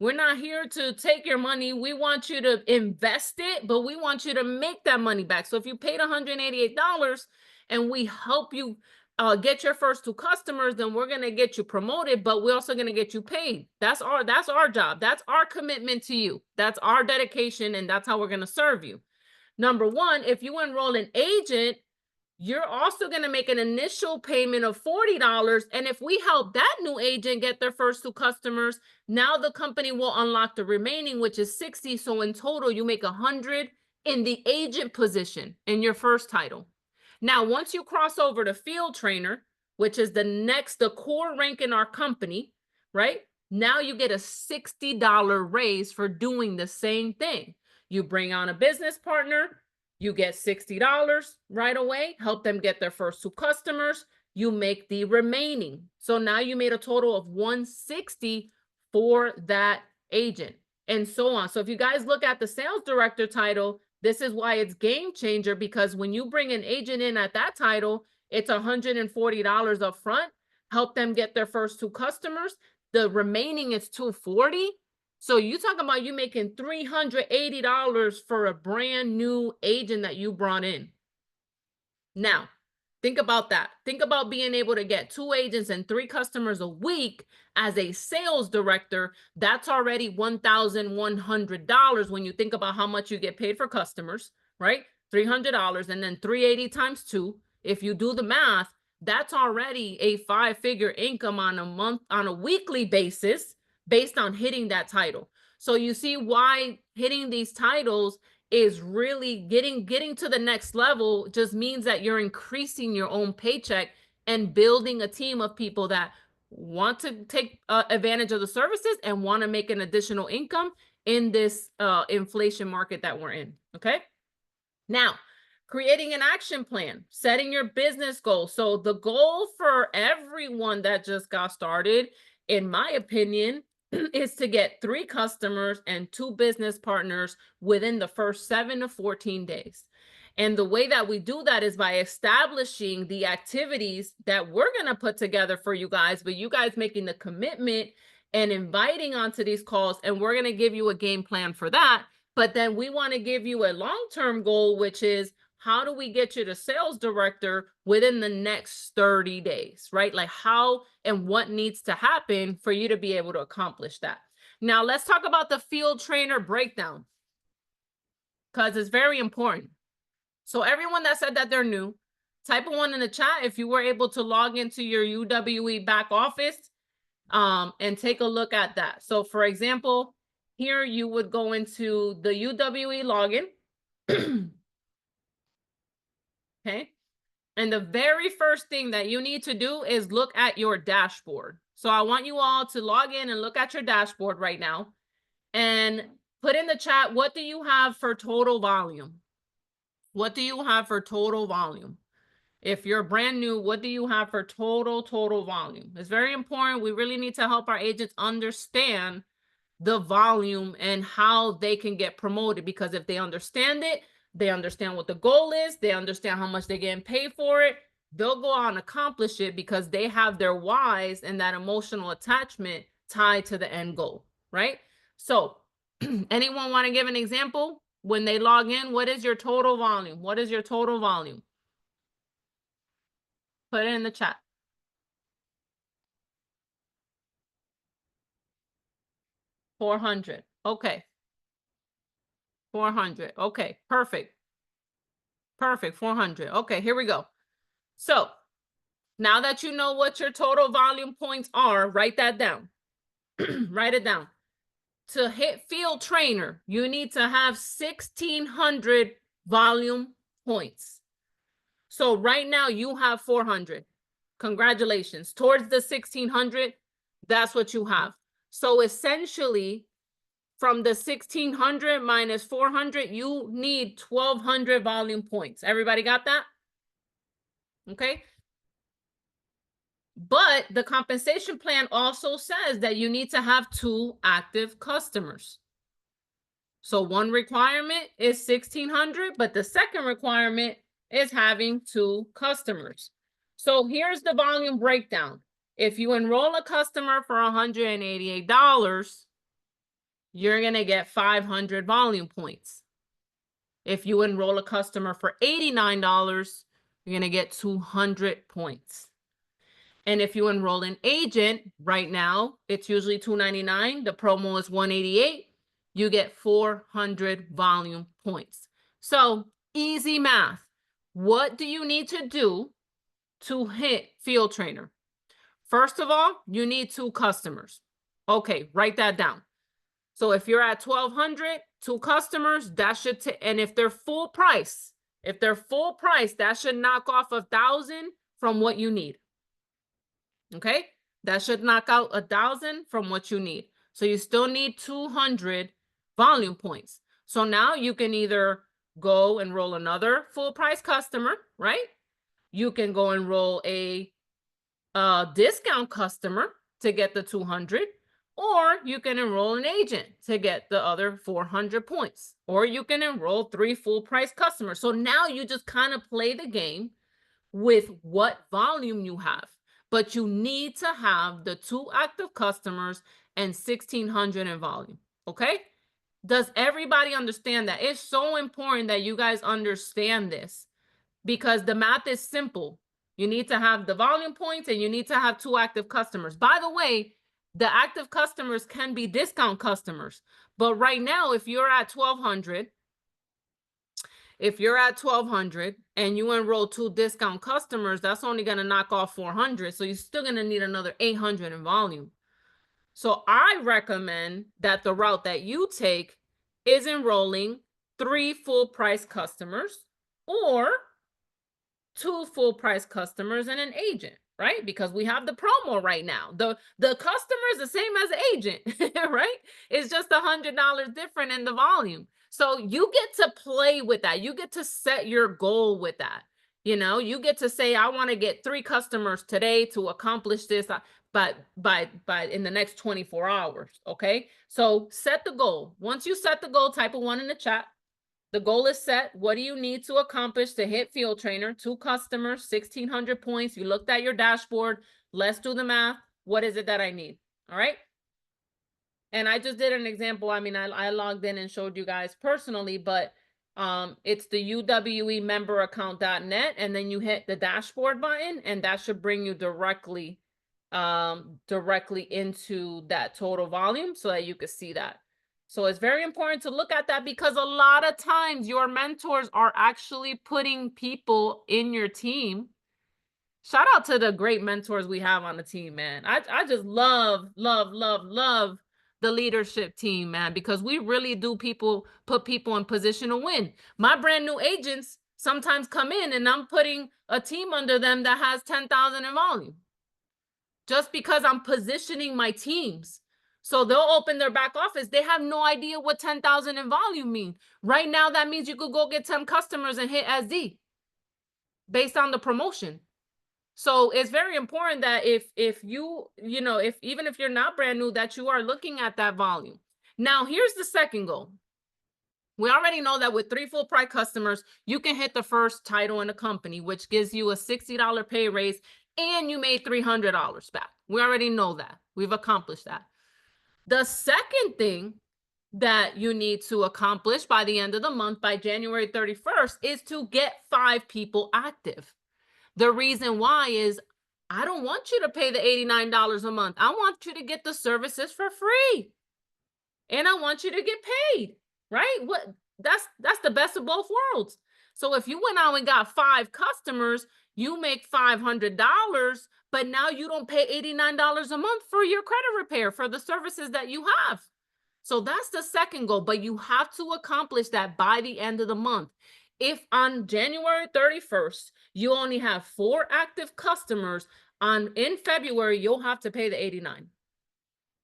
We're not here to take your money. We want you to invest it, but we want you to make that money back. So if you paid $188 and we help you get your first 2 customers, then we're going to get you promoted, but we're also going to get you paid. That's our job. That's our commitment to you. That's our dedication, and that's how we're going to serve you. Number one, if you enroll an agent, you're also going to make an initial payment of $40. And if we help that new agent get their first 2 customers, now the company will unlock the remaining, which is $60. So in total, you make $100 in the agent position in your first title. Now, once you cross over to field trainer, which is the core rank in our company, right? Now you get a $60 raise for doing the same thing. You bring on a business partner, you get $60 right away, help them get their first 2 customers, you make the remaining. So now you made a total of $160 for that agent, and so on. So if you guys look at the sales director title, this is why it's game changer, because when you bring an agent in at that title, it's $140 up front, help them get their first 2 customers. The remaining is $240. So you talk about you making $380 for a brand new agent that you brought in. Now, think about that. Think about being able to get 2 agents and 3 customers a week as a sales director. That's already $1,100 when you think about how much you get paid for customers, right? $300, and then $380 times 2. If you do the math, that's already a 5-figure income on a weekly basis, based on hitting that title. So you see why hitting these titles is really getting to the next level just means that you're increasing your own paycheck and building a team of people that want to take advantage of the services and want to make an additional income in this inflation market that we're in. Okay. Now, creating an action plan, setting your business goals. So the goal for everyone that just got started, in my opinion, is to get 3 customers and 2 business partners within the first 7 to 14 days. And the way that we do that is by establishing the activities that we're going to put together for you guys, but you guys making the commitment and inviting onto these calls, and we're going to give you a game plan for that. But then we want to give you a long-term goal, which is how do we get you to sales director within the next 30 days, right? Like how and what needs to happen for you to be able to accomplish that. Now, let's talk about the field trainer breakdown, because it's very important. So everyone that said that they're new, type a 1 in the chat if you were able to log into your UWE back office and take a look at that. So for example, here you would go into the UWE login. Okay. And the very first thing that you need to do is look at your dashboard. So I want you all to log in and look at your dashboard right now and put in the chat, what do you have for total volume? What do you have for total volume? If you're brand new, what do you have for total volume? It's very important. We really need to help our agents understand the volume and how they can get promoted, because if they understand it, they understand what the goal is, they understand how much they're getting paid for it, they'll go out and accomplish it because they have their whys and that emotional attachment tied to the end goal, right? So anyone want to give an example? When they log in, what is your total volume? What is your total volume? Put it in the chat. 400. Okay. 400. Okay, perfect. Perfect. 400. Okay, here we go. So now that you know what your total volume points are, write that down. Write it down. To hit field trainer, you need to have 1,600 volume points. So right now you have 400. Congratulations. Towards the 1,600, that's what you have. So essentially, from the 1,600 minus 400, you need 1,200 volume points. Everybody got that? Okay. But the compensation plan also says that you need to have 2 active customers. So one requirement is 1,600, but the second requirement is having 2 customers. So here's the volume breakdown. If you enroll a customer for $188, you're going to get 500 volume points. If you enroll a customer for $89, you're going to get 200 points. And if you enroll an agent right now, it's usually $299. The promo is $188. You get 400 volume points. So easy math. What do you need to do to hit field trainer? First of all, you need 2 customers. Okay, write that down. So if you're at 1,200, 2 customers, that should, and if they're full price, that should knock off 1,000 from what you need. Okay, that should knock out 1,000 from what you need. So you still need 200 volume points. So now you can either go enroll another full price customer, right? You can go enroll a discount customer to get the 200, or you can enroll an agent to get the other 400 points, or you can enroll 3 full price customers. So now you just kind of play the game with what volume you have, but you need to have the 2 active customers and 1,600 in volume. Okay. Does everybody understand that? It's so important that you guys understand this, because the math is simple. You need to have the volume points and you need to have 2 active customers. By the way, the active customers can be discount customers. But right now, if you're at 1,200, and you enroll 2 discount customers, that's only going to knock off 400. So you're still going to need another 800 in volume. So I recommend that the route that you take is enrolling 3 full price customers or 2 full price customers and an agent, right? Because we have the promo right now. The customer is the same as the agent, right? It's just $100 different in the volume. So you get to play with that. You get to set your goal with that. You know, you get to say, I want to get 3 customers today to accomplish this by in the next 24 hours. Okay. So set the goal. Once you set the goal, type a 1 in the chat. The goal is set. What do you need to accomplish to hit field trainer? 2 customers, 1,600 points. You looked at your dashboard. Let's do the math. What is it that I need? All right. And I just did an example. I mean, I logged in and showed you guys personally, but it's the uwememberaccount.net, and then you hit the dashboard button, and that should bring you directly into that total volume so that you can see that. So it's very important to look at that, because a lot of times your mentors are actually putting people in your team. Shout out to the great mentors we have on the team, man. I just love the leadership team, man, because we really do put people in position to win. My brand new agents sometimes come in and I'm putting a team under them that has 10,000 in volume, just because I'm positioning my teams. So they'll open their back office. They have no idea what 10,000 in volume mean. Right now, that means you could go get 10 customers and hit SD based on the promotion. So it's very important that if even if you're not brand new, that you are looking at that volume. Now, here's the second goal. We already know that with 3 full price customers, you can hit the first title in the company, which gives you a $60 pay raise, and you made $300 back. We already know that. We've accomplished that. The second thing that you need to accomplish by the end of the month, by January 31st, is to get 5 people active. The reason why is I don't want you to pay the $89 a month. I want you to get the services for free. And I want you to get paid, right? That's the best of both worlds. So if you went out and got 5 customers, you make $500, but now you don't pay $89 a month for your credit repair for the services that you have. So that's the second goal, but you have to accomplish that by the end of the month. If on January 31st, you only have 4 active customers, in February, you'll have to pay the $89.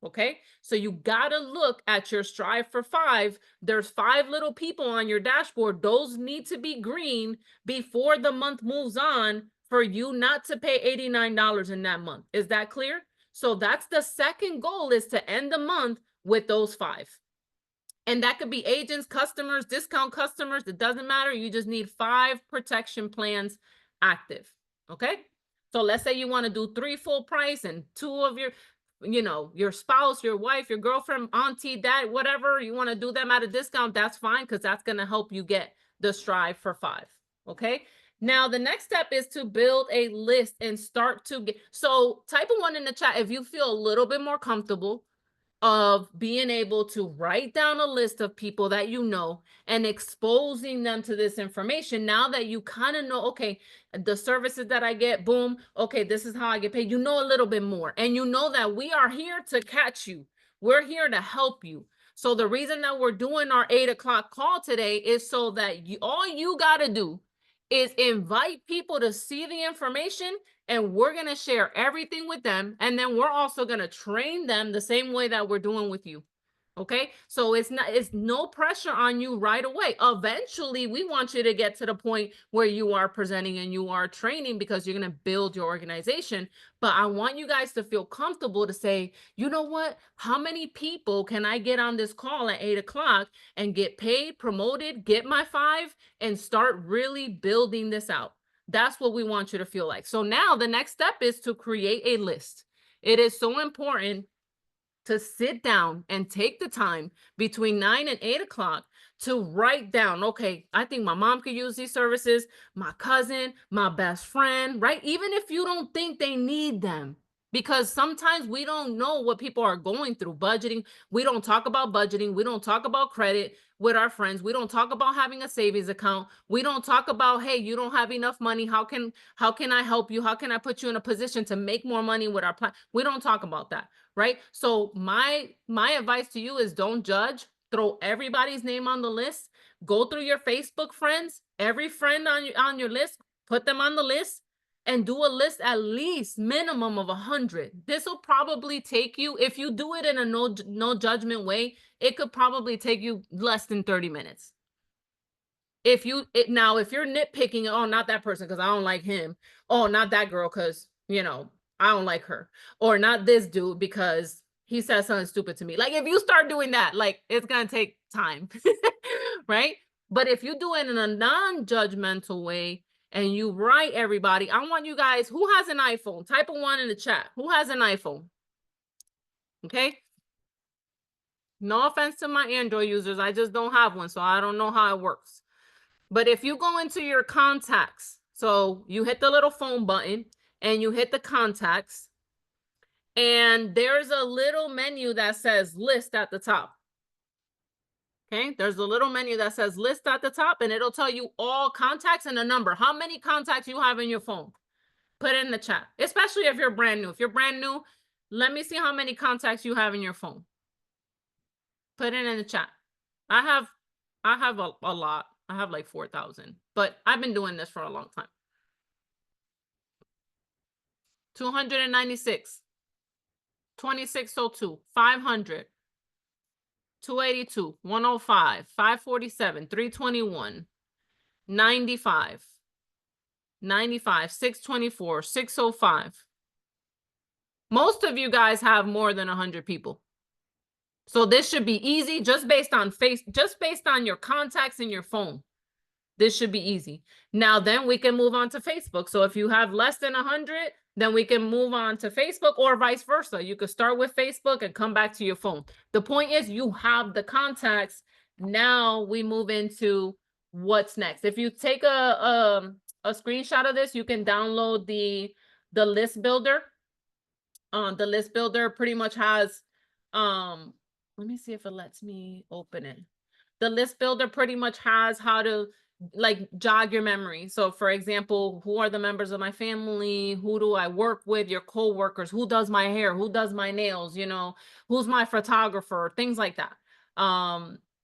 Okay, so you got to look at your strive for 5. There's 5 little people on your dashboard. Those need to be green before the month moves on for you not to pay $89 in that month. Is that clear? So that's the second goal, is to end the month with those 5. And that could be agents, customers, discount customers. It doesn't matter. You just need 5 protection plans active. Okay. So let's say you want to do 3 full price and 2 of your spouse, your wife, your girlfriend, auntie, dad, whatever, you want to do them at a discount. That's fine, because that's going to help you get the strive for 5. Okay. Now, the next step is to build a list and start to get, so type a 1 in the chat if you feel a little bit more comfortable of being able to write down a list of people that you know and exposing them to this information. Now that you kind of know, okay, the services that I get, boom, okay, this is how I get paid. You know a little bit more, and you know that we are here to catch you. We're here to help you. So the reason that we're doing our 8 o'clock call today is so that all you got to do is invite people to see the information, and we're going to share everything with them. And then we're also going to train them the same way that we're doing with you. Okay. So it's no pressure on you right away. Eventually, we want you to get to the point where you are presenting and you are training, because you're going to build your organization. But I want you guys to feel comfortable to say, you know what, how many people can I get on this call at 8 o'clock and get paid, promoted, get my 5, and start really building this out? That's what we want you to feel like. So now the next step is to create a list. It is so important to sit down and take the time between 9 and 8 o'clock to write down, okay, I think my mom could use these services, my cousin, my best friend, right? Even if you don't think they need them, because sometimes we don't know what people are going through. Budgeting, we don't talk about budgeting. We don't talk about credit with our friends. We don't talk about having a savings account. We don't talk about, hey, you don't have enough money. How can I help you? How can I put you in a position to make more money with our plan? We don't talk about that, right? So my advice to you is, don't judge. Throw everybody's name on the list. Go through your Facebook friends, every friend on your list, put them on the list, and do a list at least minimum of 100. This will probably take you, if you do it in a no judgment way, it could probably take you less than 30 minutes. Now, if you're nitpicking, oh, not that person because I don't like him. Oh, not that girl because, I don't like her. Or not this dude because he said something stupid to me. Like, if you start doing that, like, it's going to take time, right? But if you do it in a non-judgmental way and you write everybody, I want you guys, who has an iPhone? Type a 1 in the chat. Who has an iPhone? Okay. No offense to my Android users. I just don't have one, so I don't know how it works. But if you go into your contacts, so you hit the little phone button and you hit the contacts, and there's a little menu that says list at the top. Okay, there's a little menu that says list at the top, and it'll tell you all contacts and a number. How many contacts you have in your phone? Put it in the chat, especially if you're brand new. If you're brand new, let me see how many contacts you have in your phone. Put it in the chat. I have a lot. I have like 4,000, but I've been doing this for a long time. 296, 2602, 500, 282, 105, 547, 321, 95, 95, 624, 605. Most of you guys have more than 100 people. So this should be easy just based on your contacts in your phone. This should be easy. Now, then we can move on to Facebook. So if you have less than 100, then we can move on to Facebook, or vice versa. You could start with Facebook and come back to your phone. The point is you have the contacts. Now we move into what's next. If you take a screenshot of this, you can download the list builder. The list builder pretty much has, let me see if it lets me open it. The list builder pretty much has how to like jog your memory. So for example, who are the members of my family? Who do I work with? Your co-workers, who does my hair? Who does my nails? You know, who's my photographer? Things like that.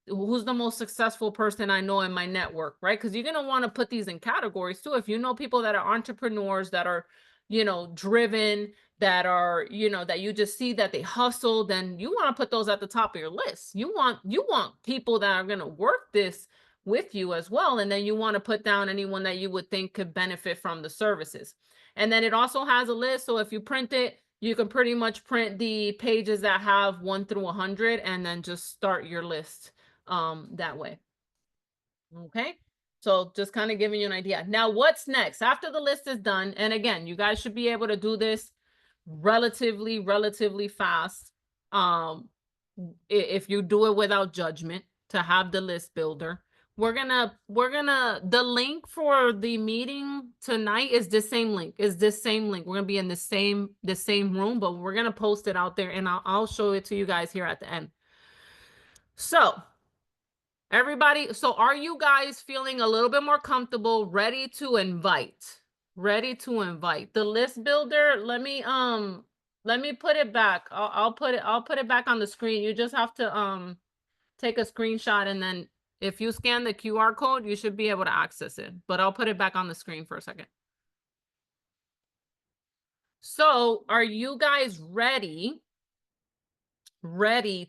Who's the most successful person I know in my network, right? Because you're going to want to put these in categories too. If you know people that are entrepreneurs, that are, you know, driven, that are, you know, that you just see that they hustle, then you want to put those at the top of your list. You want people that are going to work this with you as well. And then you want to put down anyone that you would think could benefit from the services. And then it also has a list. So if you print it, you can pretty much print the pages that have 1 through 100 and then just start your list that way. Okay. So just kind of giving you an idea. Now, what's next after the list is done? And again, you guys should be able to do this relatively fast. If you do it without judgment, to have the list builder. We're gonna the link for the meeting tonight is the same link. We're gonna be in the same room, but we're gonna post it out there, and I'll show it to you guys here at the end. So everybody, so are you guys feeling a little bit more comfortable, ready to invite? The list builder, let me put it back. I'll put it back on the screen. You just have to take a screenshot, and then if you scan the QR code, you should be able to access it. But I'll put it back on the screen for a second. So are you guys ready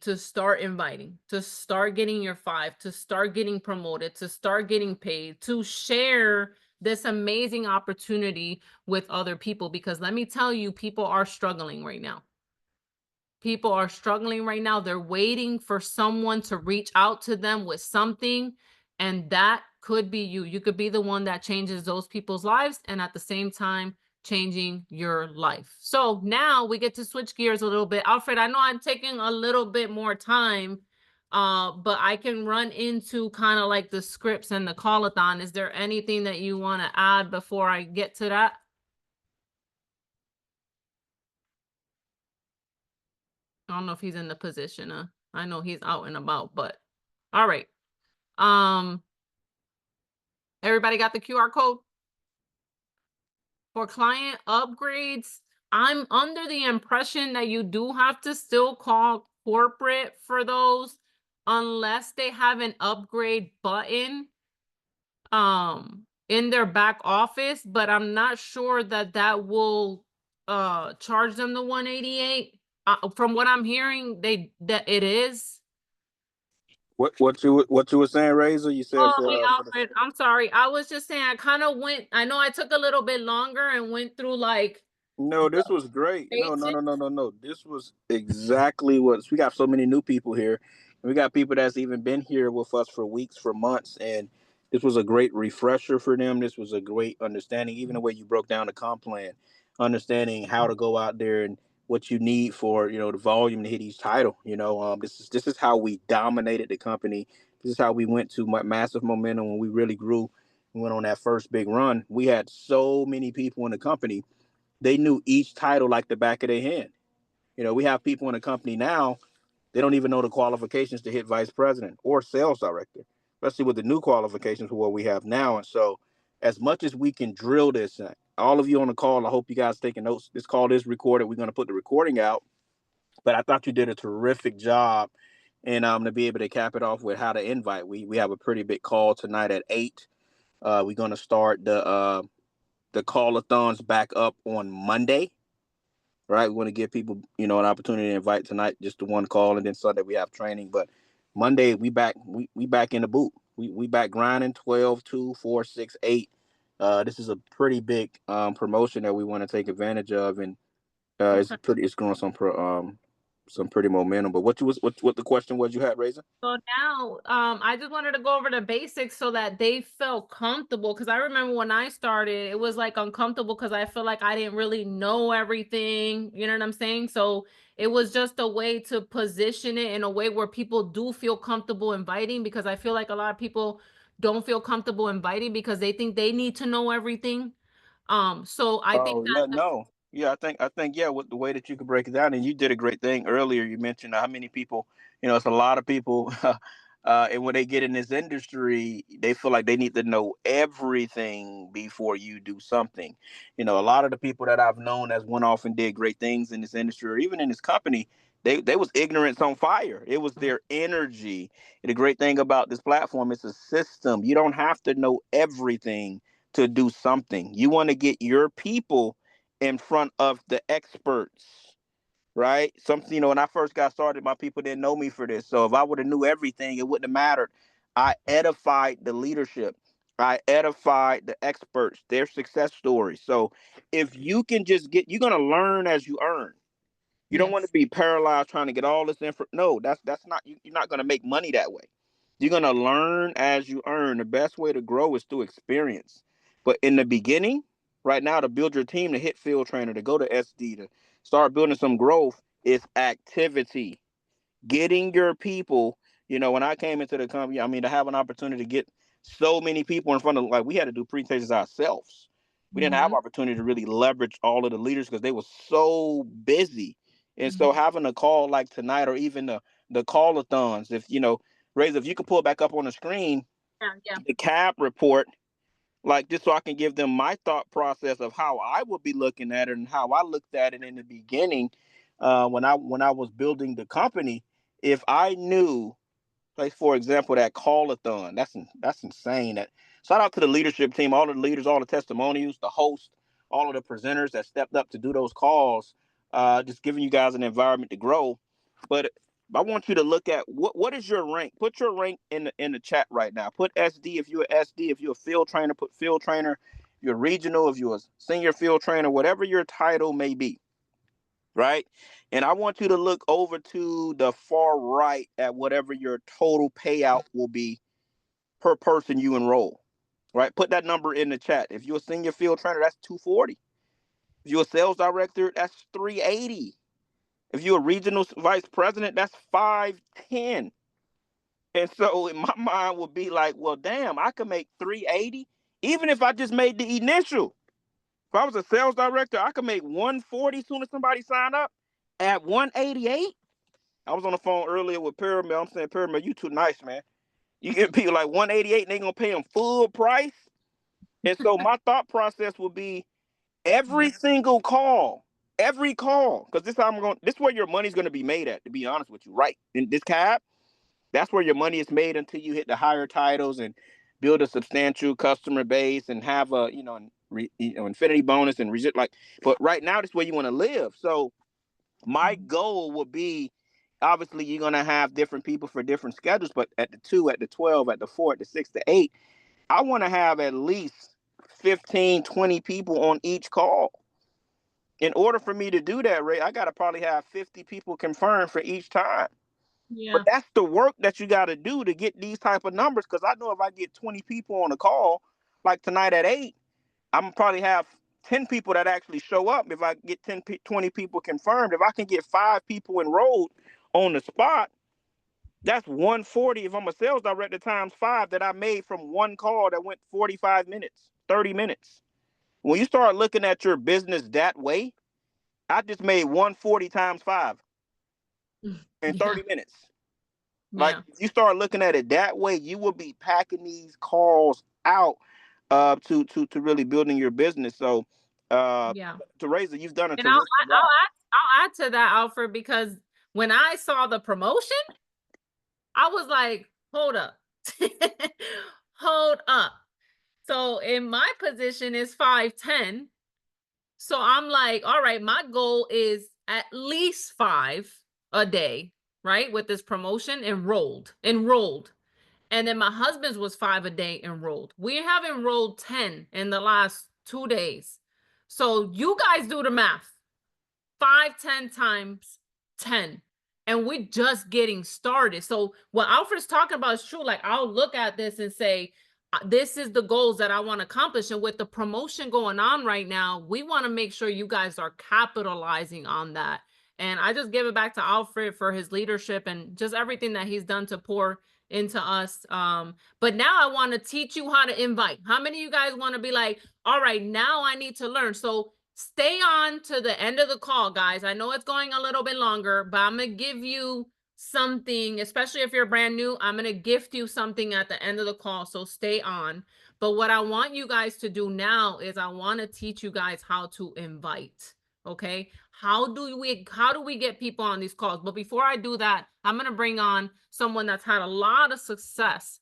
to start inviting, to start getting your 5, to start getting promoted, to start getting paid, to share this amazing opportunity with other people? Because let me tell you, people are struggling right now. They're waiting for someone to reach out to them with something, and that could be you. You could be the one that changes those people's lives, and at the same time changing your life. So now we get to switch gears a little bit. Alfred, I know I'm taking a little bit more time, but I can run into kind of like the scripts and the call-a-thon. Is there anything that you want to add before I get to that? I don't know if he's in the position. I know he's out and about, but all right. Everybody got the QR code? For client upgrades, I'm under the impression that you do have to still call corporate for those unless they have an upgrade button in their back office, but I'm not sure that will charge them the $188. From what I'm hearing, that it is. What you were saying, Razor? You said Hey, Alfred, I'm sorry. I was just saying, I know I took a little bit longer and went through like. No, this was great. No. This was exactly we got so many new people here. We got people that's even been here with us for weeks, for months, and this was a great refresher for them. This was a great understanding, even the way you broke down the comp plan, understanding how to go out there and what you need for the volume to hit each title. This is how we dominated the company. This is how we went to massive momentum when we really grew. We went on that first big run. We had so many people in the company. They knew each title like the back of their hand. We have people in the company now, they don't even know the qualifications to hit vice president or sales director, especially with the new qualifications for what we have now. And so, as much as we can drill this, all of you on the call, I hope you guys taking notes. This call is recorded. We're going to put the recording out, but I thought you did a terrific job. And to be able to cap it off with how to invite, we have a pretty big call tonight at 8. We're going to start the call-a-thons back up on Monday. Right, we want to give people, an opportunity to invite tonight, just the one call, and then Sunday we have training. But Monday we back, we back in the boot. We back grinding 12, 2, 4, 6, 8. This is a pretty big promotion that we want to take advantage of, and it's growing some pretty momentum. But what the question was you had, Razor? So now, I just wanted to go over the basics so that they felt comfortable. Because I remember when I started, it was like uncomfortable because I feel like I didn't really know everything. You know what I'm saying? So it was just a way to position it in a way where people do feel comfortable inviting. Because I feel like a lot of people don't feel comfortable inviting because they think they need to know everything. So I think Oh yeah, no. Yeah, I think yeah, with the way that you could break it down, and you did a great thing earlier. You mentioned how many people, it's a lot of people, and when they get in this industry, they feel like they need to know everything before you do something. A lot of the people that I've known that's went off and did great things in this industry, or even in this company, they was ignorance on fire. It was their energy. And the great thing about this platform, it's a system. You don't have to know everything to do something. You want to get your people in front of the experts, right? Something, when I first got started, my people didn't know me for this. So if I would have knew everything, it wouldn't have mattered. I edified the leadership. I edified the experts, their success stories. So if you can you're going to learn as you earn. You don't want to be paralyzed trying to get all this info. No, that's not, you're not going to make money that way. You're going to learn as you earn. The best way to grow is through experience. But in the beginning, right now, to build your team, to hit field trainer, to go to SD, to start building some growth, is activity. Getting your people, when I came into the company, I mean, to have an opportunity to get so many people in front of, like, we had to do presentations ourselves. We didn't have opportunity to really leverage all of the leaders because they were so busy. And so having a call like tonight, or even the call-a-thons, Razor, if you could pull back up on the screen, the CAP report, like, just so I can give them my thought process of how I would be looking at it and how I looked at it in the beginning, when I was building the company. If I knew, like, for example, that call-a-thon, that's insane. That, shout out to the leadership team, all the leaders, all the testimonials, the host, all of the presenters that stepped up to do those calls, just giving you guys an environment to grow. But I want you to look at what is your rank. Put your rank in the chat right now. Put SD if you're a SD. If you're a field trainer, put field trainer. If you're regional, if you're a senior field trainer, whatever your title may be, right? And I want you to look over to the far right at whatever your total payout will be per person you enroll, right? Put that number in the chat. If you're a senior field trainer, that's 240. If you're a sales director, that's 380. If you're a regional vice president, that's 510. And so in my mind would be like, well, damn, I could make 380 even if I just made the initial. If I was a sales director, I could make 140 as soon as somebody signed up at 188. I was on the phone earlier with Pyramid. I'm saying, Pyramid, you too nice, man. You get people like 188 and they gonna pay them full price. And so my thought process would be every single call, because this is where your money's gonna be made at, to be honest with you, right? In this cap, that's where your money is made until you hit the higher titles and build a substantial customer base and have a infinity bonus and like. But right now, this is where you want to live. So my goal would be, obviously, you're gonna have different people for different schedules, but at the 2, at the 12, at the 4, at the 6, the 8, I want to have at least 15, 20 people on each call. In order for me to do that, Ray, I got to probably have 50 people confirmed for each time. Yeah. But that's the work that you got to do to get these type of numbers. Because I know if I get 20 people on a call, like tonight at 8, I'm gonna probably have 10 people that actually show up. If I get 20 people confirmed, if I can get 5 people enrolled on the spot, that's 140. If I'm a sales director times 5 that I made from one call that went 45 minutes, 30 minutes. When you start looking at your business that way, I just made 140 times 5 in Yeah. 30 minutes. Like, Yeah. if you start looking at it that way, you will be packing these calls out to really building your business. So Yeah. Teresa, you've done a And I'll terrific I- job. I'll add to that, Alfred, because when I saw the promotion, I was like, hold up. Hold up. So in my position is 5'10". So I'm like, all right, my goal is at least 5 a day, right? With this promotion enrolled. And then my husband's was 5 a day enrolled. We have enrolled 10 in the last 2 days. So you guys do the math. 5, 10 times 10. And we're just getting started. So what Alfred's talking about is true. Like, I'll look at this and say, this is the goals that I want to accomplish. And with the promotion going on right now, we want to make sure you guys are capitalizing on that. And I just give it back to Alfred for his leadership and just everything that he's done to pour into us. But now I want to teach you how to invite. How many of you guys want to be like, all right, now I need to learn? So stay on to the end of the call, guys. I know it's going a little bit longer, but I'm going to give you something, especially if you're brand new. I'm going to gift you something at the end of the call, so stay on. But what I want you guys to do now is I want to teach you guys how to invite. Okay? How do we get people on these calls? But before I do that, I'm going to bring on someone that's had a lot of success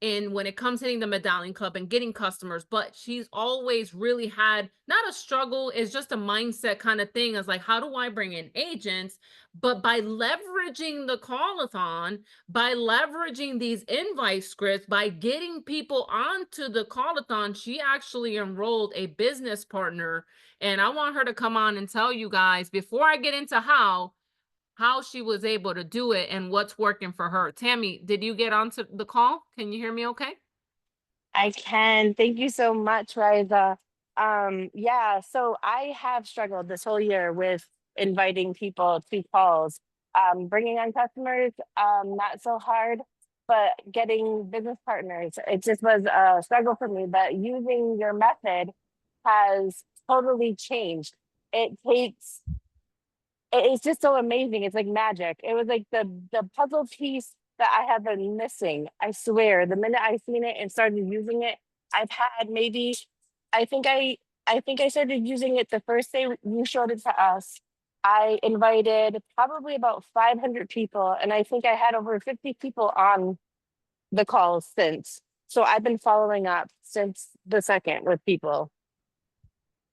in when it comes hitting the medallion club and getting customers, but she's always really had not a struggle, it's just a mindset kind of thing. It's like, how do I bring in agents? But by leveraging the call-a-thon, by leveraging these invite scripts, by getting people onto the call-a-thon, she actually enrolled a business partner. And I want her to come on and tell you guys, before I get into how she was able to do it and what's working for her. Tammy, did you get onto the call? Can you hear me okay? I can. Thank you so much, Riza. Yeah, so I have struggled this whole year with inviting people to calls. Bringing on customers, not so hard, but getting business partners, it just was a struggle for me. But using your method has totally changed. It takes it's just so amazing. It's like magic. It was like the puzzle piece that I have been missing. I swear, the minute I seen it and started using it, I've had maybe I think I I think I started using it the first day you showed it to us. I invited probably about 500 people, and I think I had over 50 people on the calls since. So I've been following up since the second with people.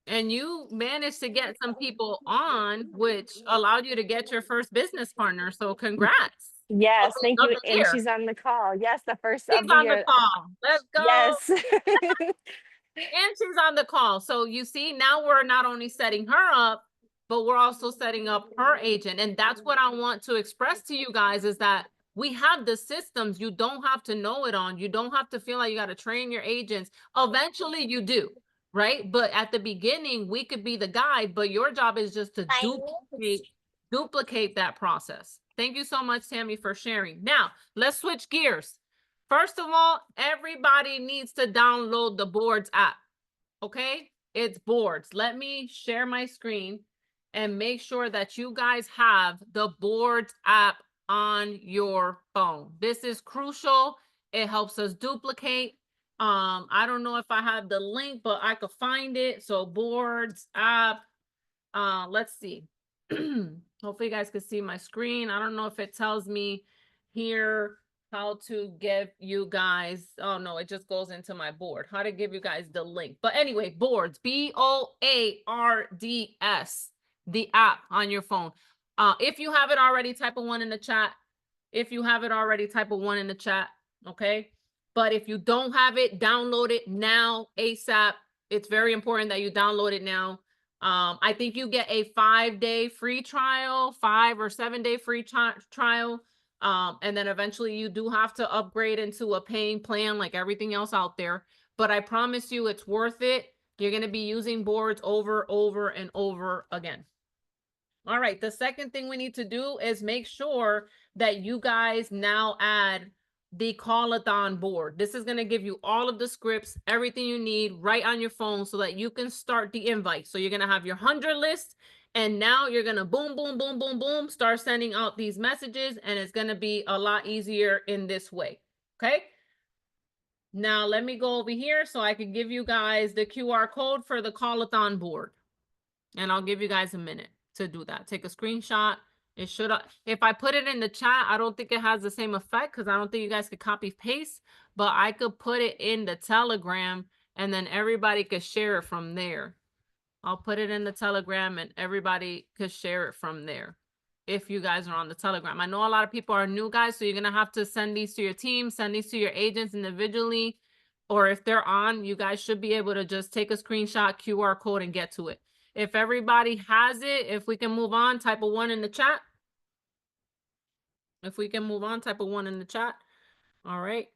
And you managed to get some people on, which allowed you to get your first business partner. So congrats. Yes, thank Of you. the And year. she's on the call. Yes, the first She's of the on the year. call. Let's go. Yes. And she's on the call. So you see, now we're not only setting her up, but we're also setting up her agent. And that's what I want to express to you guys is that we have the systems. You don't have to know it on. You don't have to feel like you got to train your agents. Eventually you do, right? But at the beginning, we could be the guide, but your job is just to duplicate that process. Thank you so much, Tammy, for sharing. Now, let's switch gears. First of all, everybody needs to download the Boards app, okay? It's Boards. Let me share my screen and make sure that you guys have the Boards app on your phone. This is crucial. It helps us duplicate. I don't know if I have the link, but I could find it. So Boards app, let's see. Hopefully you guys can see my screen. I don't know if it tells me here how to give you guys, oh no, it just goes into my board, how to give you guys the link. But anyway, Boards, BOARDS, the app on your phone. If you have it already, type a 1 in the chat. If you have it already, type a 1 in the chat, okay? But if you don't have it, download it now, ASAP. It's very important that you download it now. I think you get a 5-day free trial, 5 or 7-day free trial. And then eventually you do have to upgrade into a paying plan like everything else out there. But I promise you it's worth it. You're going to be using boards over and over again. All right, the second thing we need to do is make sure that you guys now add the call-a-thon board. This is going to give you all of the scripts, everything you need right on your phone so that you can start the invite. So you're going to have your 100 list, and now you're going to boom, boom, boom, boom, boom, start sending out these messages, and it's going to be a lot easier in this way. Okay. Now let me go over here so I can give you guys the QR code for the call-a-thon board. And I'll give you guys a minute to do that. Take a screenshot. It should, if I put it in the chat, I don't think it has the same effect because I don't think you guys could copy paste, but I could put it in the Telegram and then everybody could share it from there. I'll put it in the Telegram and everybody could share it from there if you guys are on the Telegram. I know a lot of people are new guys, so you're going to have to send these to your team, send these to your agents individually, or if they're on, you guys should be able to just take a screenshot, QR code, and get to it. If everybody has it, if we can move on, type a 1 in the chat. If we can move on, type a 1 in the chat. All right.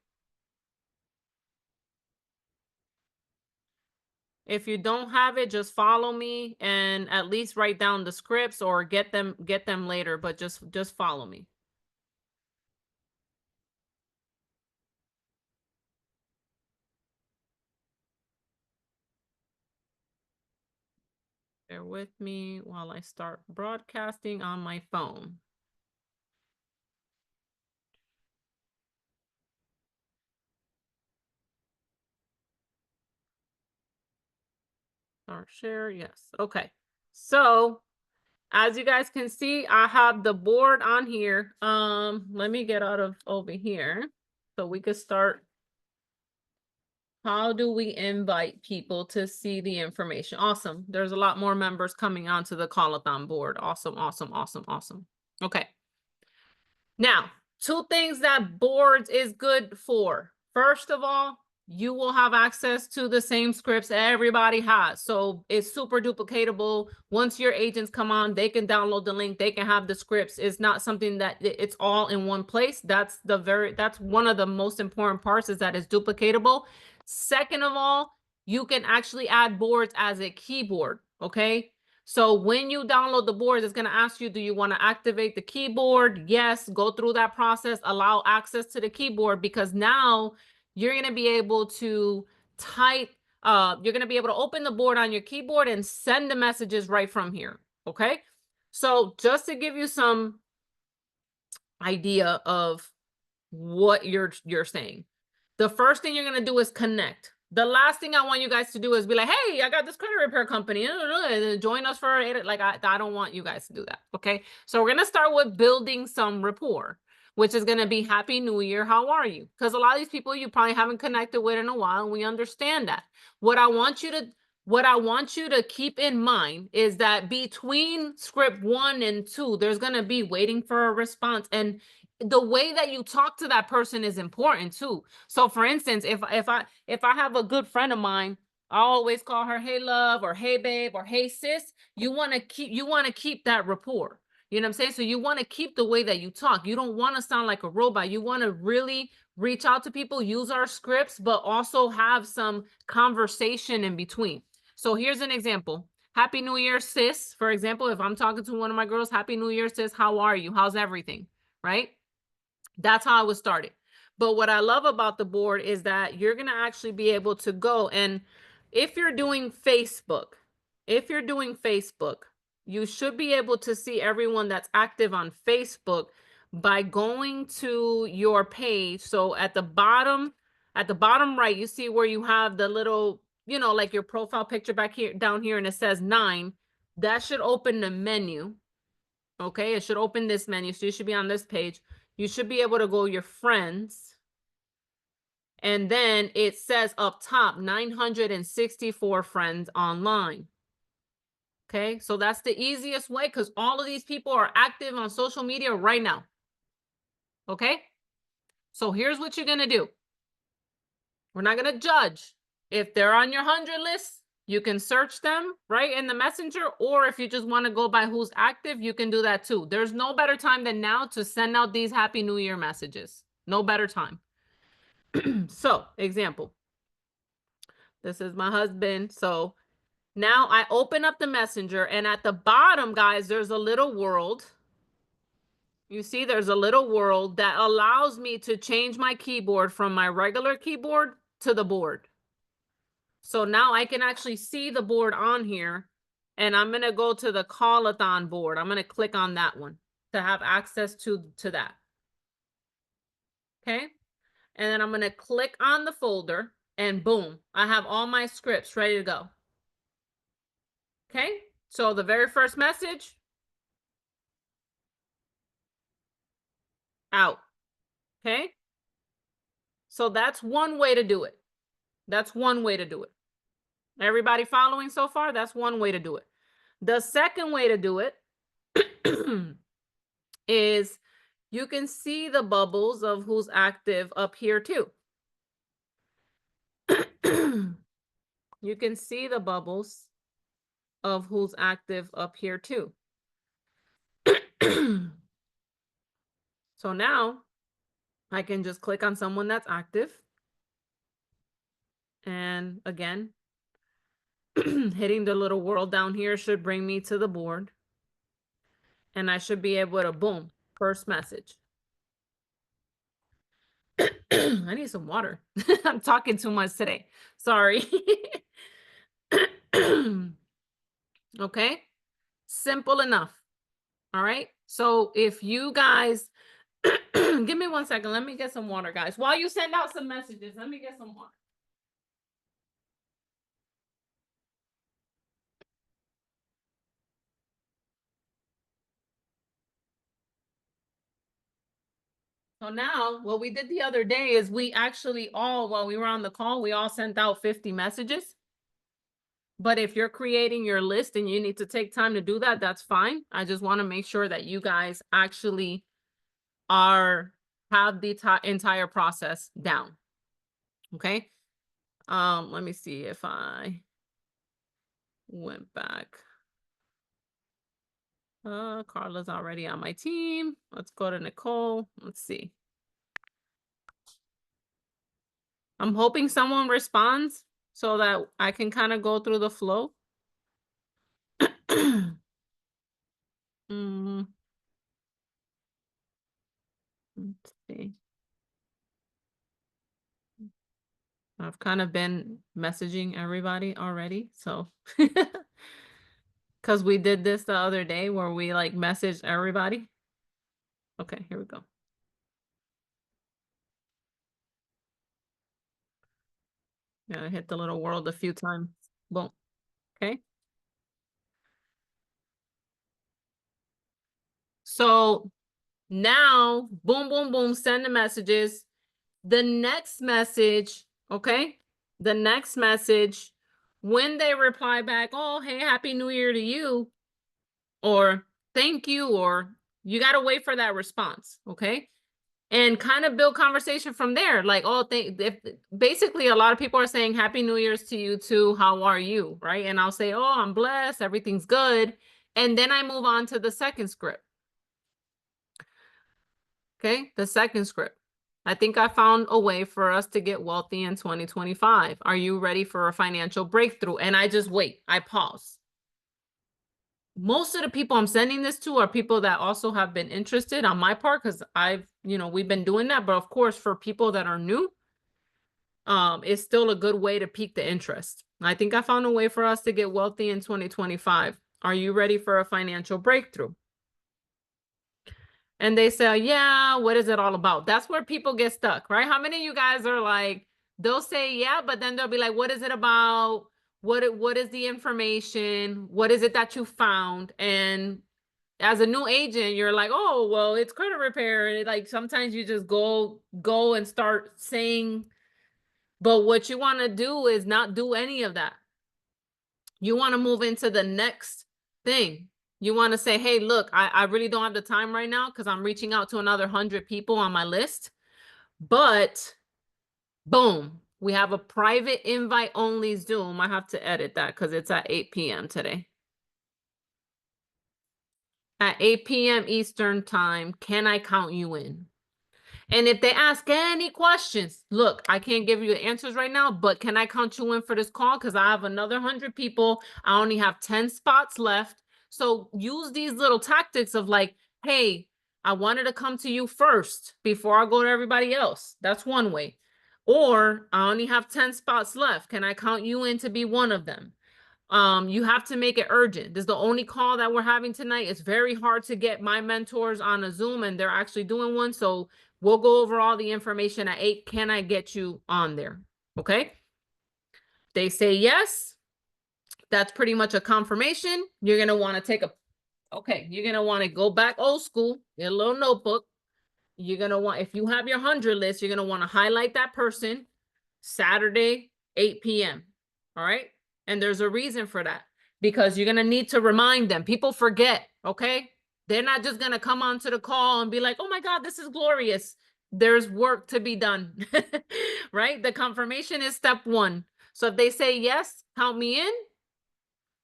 If you don't have it, just follow me and at least write down the scripts or get them later, but just follow me. Bear with me while I start broadcasting on my phone. Start share, yes. Okay. So as you guys can see, I have the board on here. Let me get out of over here so we could start. How do we invite people to see the information? Awesome. There's a lot more members coming onto the call-a-thon board. Awesome, awesome, awesome, awesome. Okay. Now, 2 things that boards is good for. First of all, you will have access to the same scripts everybody has. So it's super duplicatable. Once your agents come on, they can download the link. They can have the scripts. It's not something that it's all in one place. That's one of the most important parts, is that it's duplicatable. Second of all, you can actually add boards as a keyboard. Okay. So when you download the boards, it's going to ask you, do you want to activate the keyboard? Yes, go through that process, allow access to the keyboard, because now you're going to be able to type, you're going to be able to open the board on your keyboard and send the messages right from here. Okay. So just to give you some idea of what you're saying, the first thing you're going to do is connect. The last thing I want you guys to do is be like, hey, I got this credit repair company, and join us for it. Like, I don't want you guys to do that. Okay. So we're going to start with building some rapport, which is going to be Happy New Year. How are you? Because a lot of these people you probably haven't connected with in a while, and we understand that. What I want you to keep in mind is that between script 1 and 2, there's going to be waiting for a response. And the way that you talk to that person is important too. So for instance, if I have a good friend of mine, I always call her, hey love, or hey babe, or hey sis. You want to keep that rapport. You know what I'm saying? So you want to keep the way that you talk. You don't want to sound like a robot. You want to really reach out to people, use our scripts, but also have some conversation in between. So here's an example. Happy New Year, sis. For example, if I'm talking to one of my girls, Happy New Year, sis. How are you? How's everything? Right? That's how I was started. But what I love about the board is that you're going to actually be able to go, and if you're doing Facebook, you should be able to see everyone that's active on Facebook by going to your page. So at the bottom right, you see where you have the little, like your profile picture back here, down here, and it says 9. That should open the menu. Okay, it should open this menu. So you should be on this page. You should be able to go your friends. And then it says up top, 964 friends online. Okay, so that's the easiest way, because all of these people are active on social media right now. Okay, so here's what you're going to do. We're not going to judge. If they're on your 100 list, You can search them right in the messenger, or if you just want to go by who's active, you can do that too. There's no better time than now to send out these Happy New Year messages. No better time. So, example. This is my husband. So now I open up the messenger, and at the bottom, guys, there's a little world. You see, there's a little world that allows me to change my keyboard from my regular keyboard to the board. So now I can actually see the board on here, and I'm going to go to the call-a-thon board. I'm going to click on that one to have access to that. Okay. And then I'm going to click on the folder, and boom, I have all my scripts ready to go. Okay. So the very first message, out. Okay. So that's one way to do it. That's one way to do it. Everybody following so far? That's one way to do it. The second way to do it is you can see the bubbles of who's active up here too. You can see the bubbles of who's active up here too. So now I can just click on someone that's active. And again, hitting the little world down here should bring me to the board. And I should be able to, boom, first message. I need some water. I'm talking too much today. Sorry. Okay. Simple enough. All right. So if you guys, give me 1 second. Let me get some water, guys. While you send out some messages, let me get some water. So now what we did the other day is we actually all, while we were on the call, we all sent out 50 messages. But if you're creating your list and you need to take time to do that, that's fine. I just want to make sure that you guys actually have the entire process down. Okay. Let me see if I went back. Carla's already on my team. Let's go to Nicole. Let's see. I'm hoping someone responds so that I can kind of go through the flow. Let's see. I've kind of been messaging everybody already, so because we did this the other day where we like messaged everybody. Okay, here we go. Yeah, I hit the little world a few times. Boom. Okay. So now, boom, boom, boom, send the messages. The next message, okay? The next message, when they reply back, oh, hey, Happy New Year to you, or thank you, or you got to wait for that response, okay? And kind of build conversation from there. Like, oh, basically a lot of people are saying Happy New Year's to you too. How are you? Right. And I'll say, oh, I'm blessed. Everything's good. And then I move on to the second script. Okay. The second script. I think I found a way for us to get wealthy in 2025. Are you ready for a financial breakthrough? And I just wait. I pause. Most of the people I'm sending this to are people that also have been interested on my part because we've been doing that. But of course, for people that are new, it's still a good way to pique the interest. I think I found a way for us to get wealthy in 2025. Are you ready for a financial breakthrough? And they say, yeah, what is it all about? That's where people get stuck, right? How many of you guys are like, they'll say, yeah, but then they'll be like, what is it about? What is the information? What is it that you found? And as a new agent, you're like, oh, well, it's credit repair. And like sometimes you just go and start saying, but what you want to do is not do any of that. You want to move into the next thing. You want to say, hey, look, I really don't have the time right now because I'm reaching out to another 100 people on my list. But boom, We have a private invite only Zoom. I have to edit that because it's at 8 p.m. today. At 8 p.m. Eastern time, can I count you in? And if they ask any questions, look, I can't give you answers right now, but can I count you in for this call? Because I have another 100 people. I only have 10 spots left. So use these little tactics of like, hey, I wanted to come to you first before I go to everybody else. That's one way. Or I only have 10 spots left. Can I count you in to be one of them? You have to make it urgent. This is the only call that we're having tonight. It's very hard to get my mentors on a Zoom and they're actually doing one. So we'll go over all the information at 8. Can I get you on there? Okay. They say yes. That's pretty much a confirmation. You're going to want to take a, okay. You're going to want to go back old school, get a little notebook. You're going to want, if you have your 100 list, you're going to want to highlight that person Saturday, 8 p.m. All right. And there's a reason for that, because you're going to need to remind them. People forget, okay? They're not just going to come onto the call and be like, oh my God, this is glorious. There's work to be done, right? The confirmation is step 1. So if they say yes, count me in,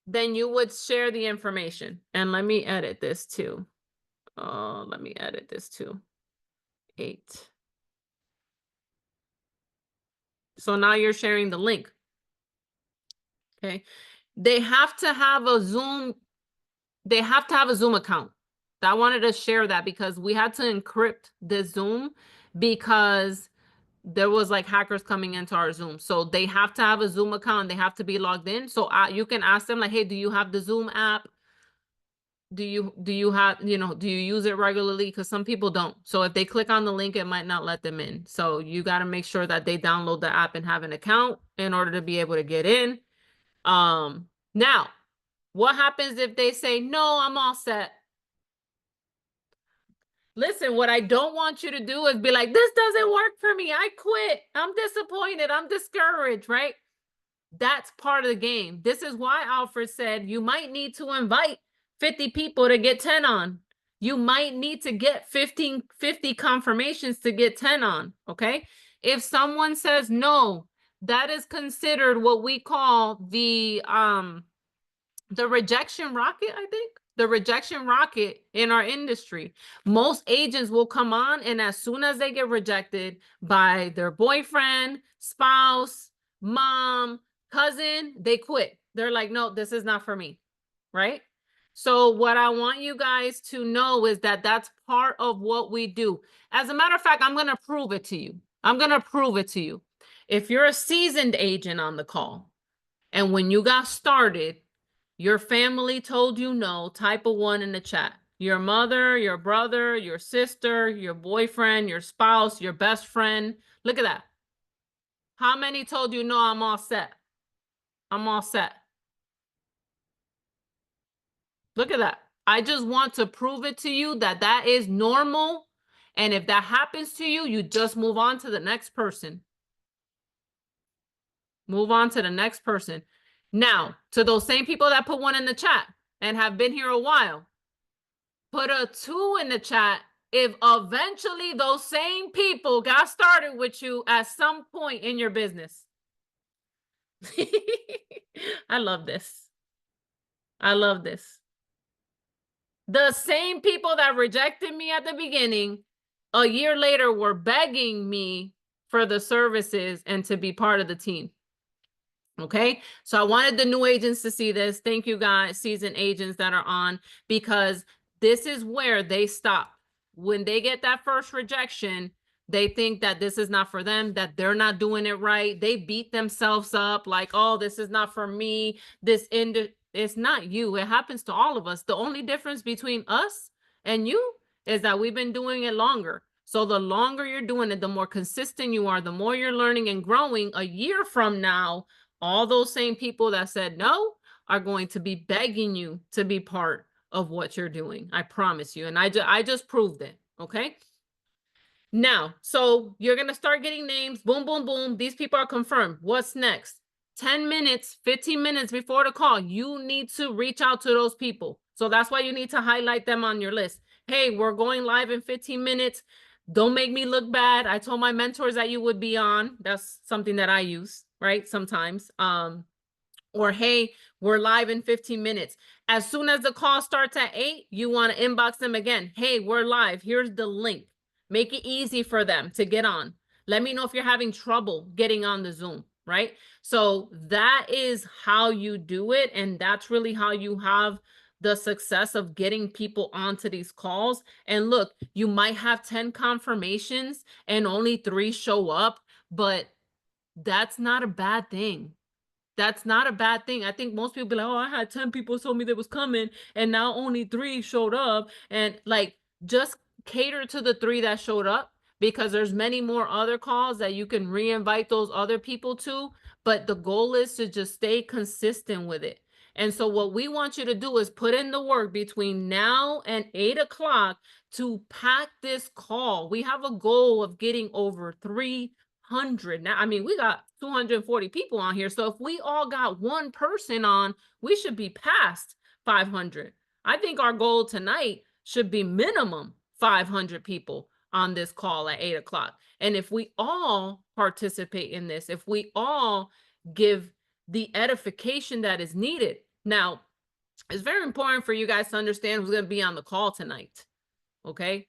then you would share the information. And let me edit this too. Let me edit this too. 8. So now you're sharing the link. Okay. They have to have a Zoom. They have to have a Zoom account. I wanted to share that because we had to encrypt the Zoom because there was like hackers coming into our Zoom. So they have to have a Zoom account. They have to be logged in. So you can ask them like, hey, do you have the Zoom app? Do you have, do you use it regularly? Because some people don't. So if they click on the link, it might not let them in. So you got to make sure that they download the app and have an account in order to be able to get in. Now, what happens if they say, no, I'm all set? Listen, what I don't want you to do is be like, this doesn't work for me. I quit. I'm disappointed. I'm discouraged, right? That's part of the game. This is why Alfred said you might need to invite 50 people to get 10 on. You might need to get 50 confirmations to get 10 on, okay? If someone says no, that is considered what we call the rejection rocket, I think. The rejection rocket in our industry. Most agents will come on, and as soon as they get rejected by their boyfriend, spouse, mom, cousin, they quit. They're like, no, this is not for me, right? So what I want you guys to know is that that's part of what we do. As a matter of fact, I'm going to prove it to you. I'm going to prove it to you. If you're a seasoned agent on the call, and when you got started, your family told you no, type a 1 in the chat. Your mother, your brother, your sister, your boyfriend, your spouse, your best friend. Look at that. How many told you, no, I'm all set? I'm all set. Look at that. I just want to prove it to you that that is normal. And if that happens to you, you just move on to the next person. Move on to the next person. Now, to those same people that put 1 in the chat and have been here a while, put a 2 in the chat if eventually those same people got started with you at some point in your business. I love this. I love this. The same people that rejected me at the beginning, a year later were begging me for the services and to be part of the team. Okay, so I wanted the new agents to see this. Thank you guys, seasoned agents that are on, because this is where they stop. When they get that first rejection, they think that this is not for them, that they're not doing it right. They beat themselves up like, oh, this is not for me. It's not you. It happens to all of us. The only difference between us and you is that we've been doing it longer. So the longer you're doing it, the more consistent you are, the more you're learning and growing. A year from now, all those same people that said no are going to be begging you to be part of what you're doing. I promise you. And I just proved it. Okay. Now, so you're going to start getting names. Boom, boom, boom. These people are confirmed. What's next? 10 minutes, 15 minutes before the call, you need to reach out to those people. So that's why you need to highlight them on your list. Hey, we're going live in 15 minutes. Don't make me look bad. I told my mentors that you would be on. That's something that I use, right? Sometimes. Or hey, we're live in 15 minutes. As soon as the call starts at 8, you want to inbox them again. Hey, we're live. Here's the link. Make it easy for them to get on. Let me know if you're having trouble getting on the Zoom, right? So that is how you do it. And that's really how you have the success of getting people onto these calls. And look, you might have 10 confirmations and only 3 show up, but that's not a bad thing. That's not a bad thing. I think most people be like, oh, I had 10 people told me they was coming and now only 3 showed up. And like, just cater to the 3 that showed up, because there's many more other calls that you can re-invite those other people to. But the goal is to just stay consistent with it. And so what we want you to do is put in the work between now and 8 o'clock to pack this call. We have a goal of getting over 300. Now, I mean, we got 240 people on here. So if we all got one person on, we should be past 500. I think our goal tonight should be minimum 500 people on this call at 8 o'clock. And if we all participate in this, if we all give the edification that is needed. Now, it's very important for you guys to understand who's going to be on the call tonight. Okay.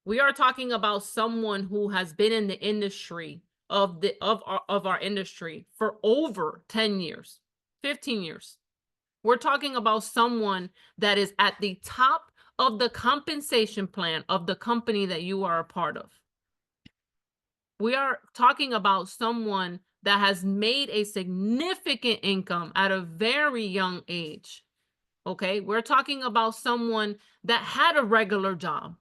We are talking about someone who has been in the industry of our industry for over 10 years, 15 years. We're talking about someone that is at the top of the compensation plan of the company that you are a part of. We are talking about someone that has made a significant income at a very young age. Okay, we're talking about someone that had a regular job,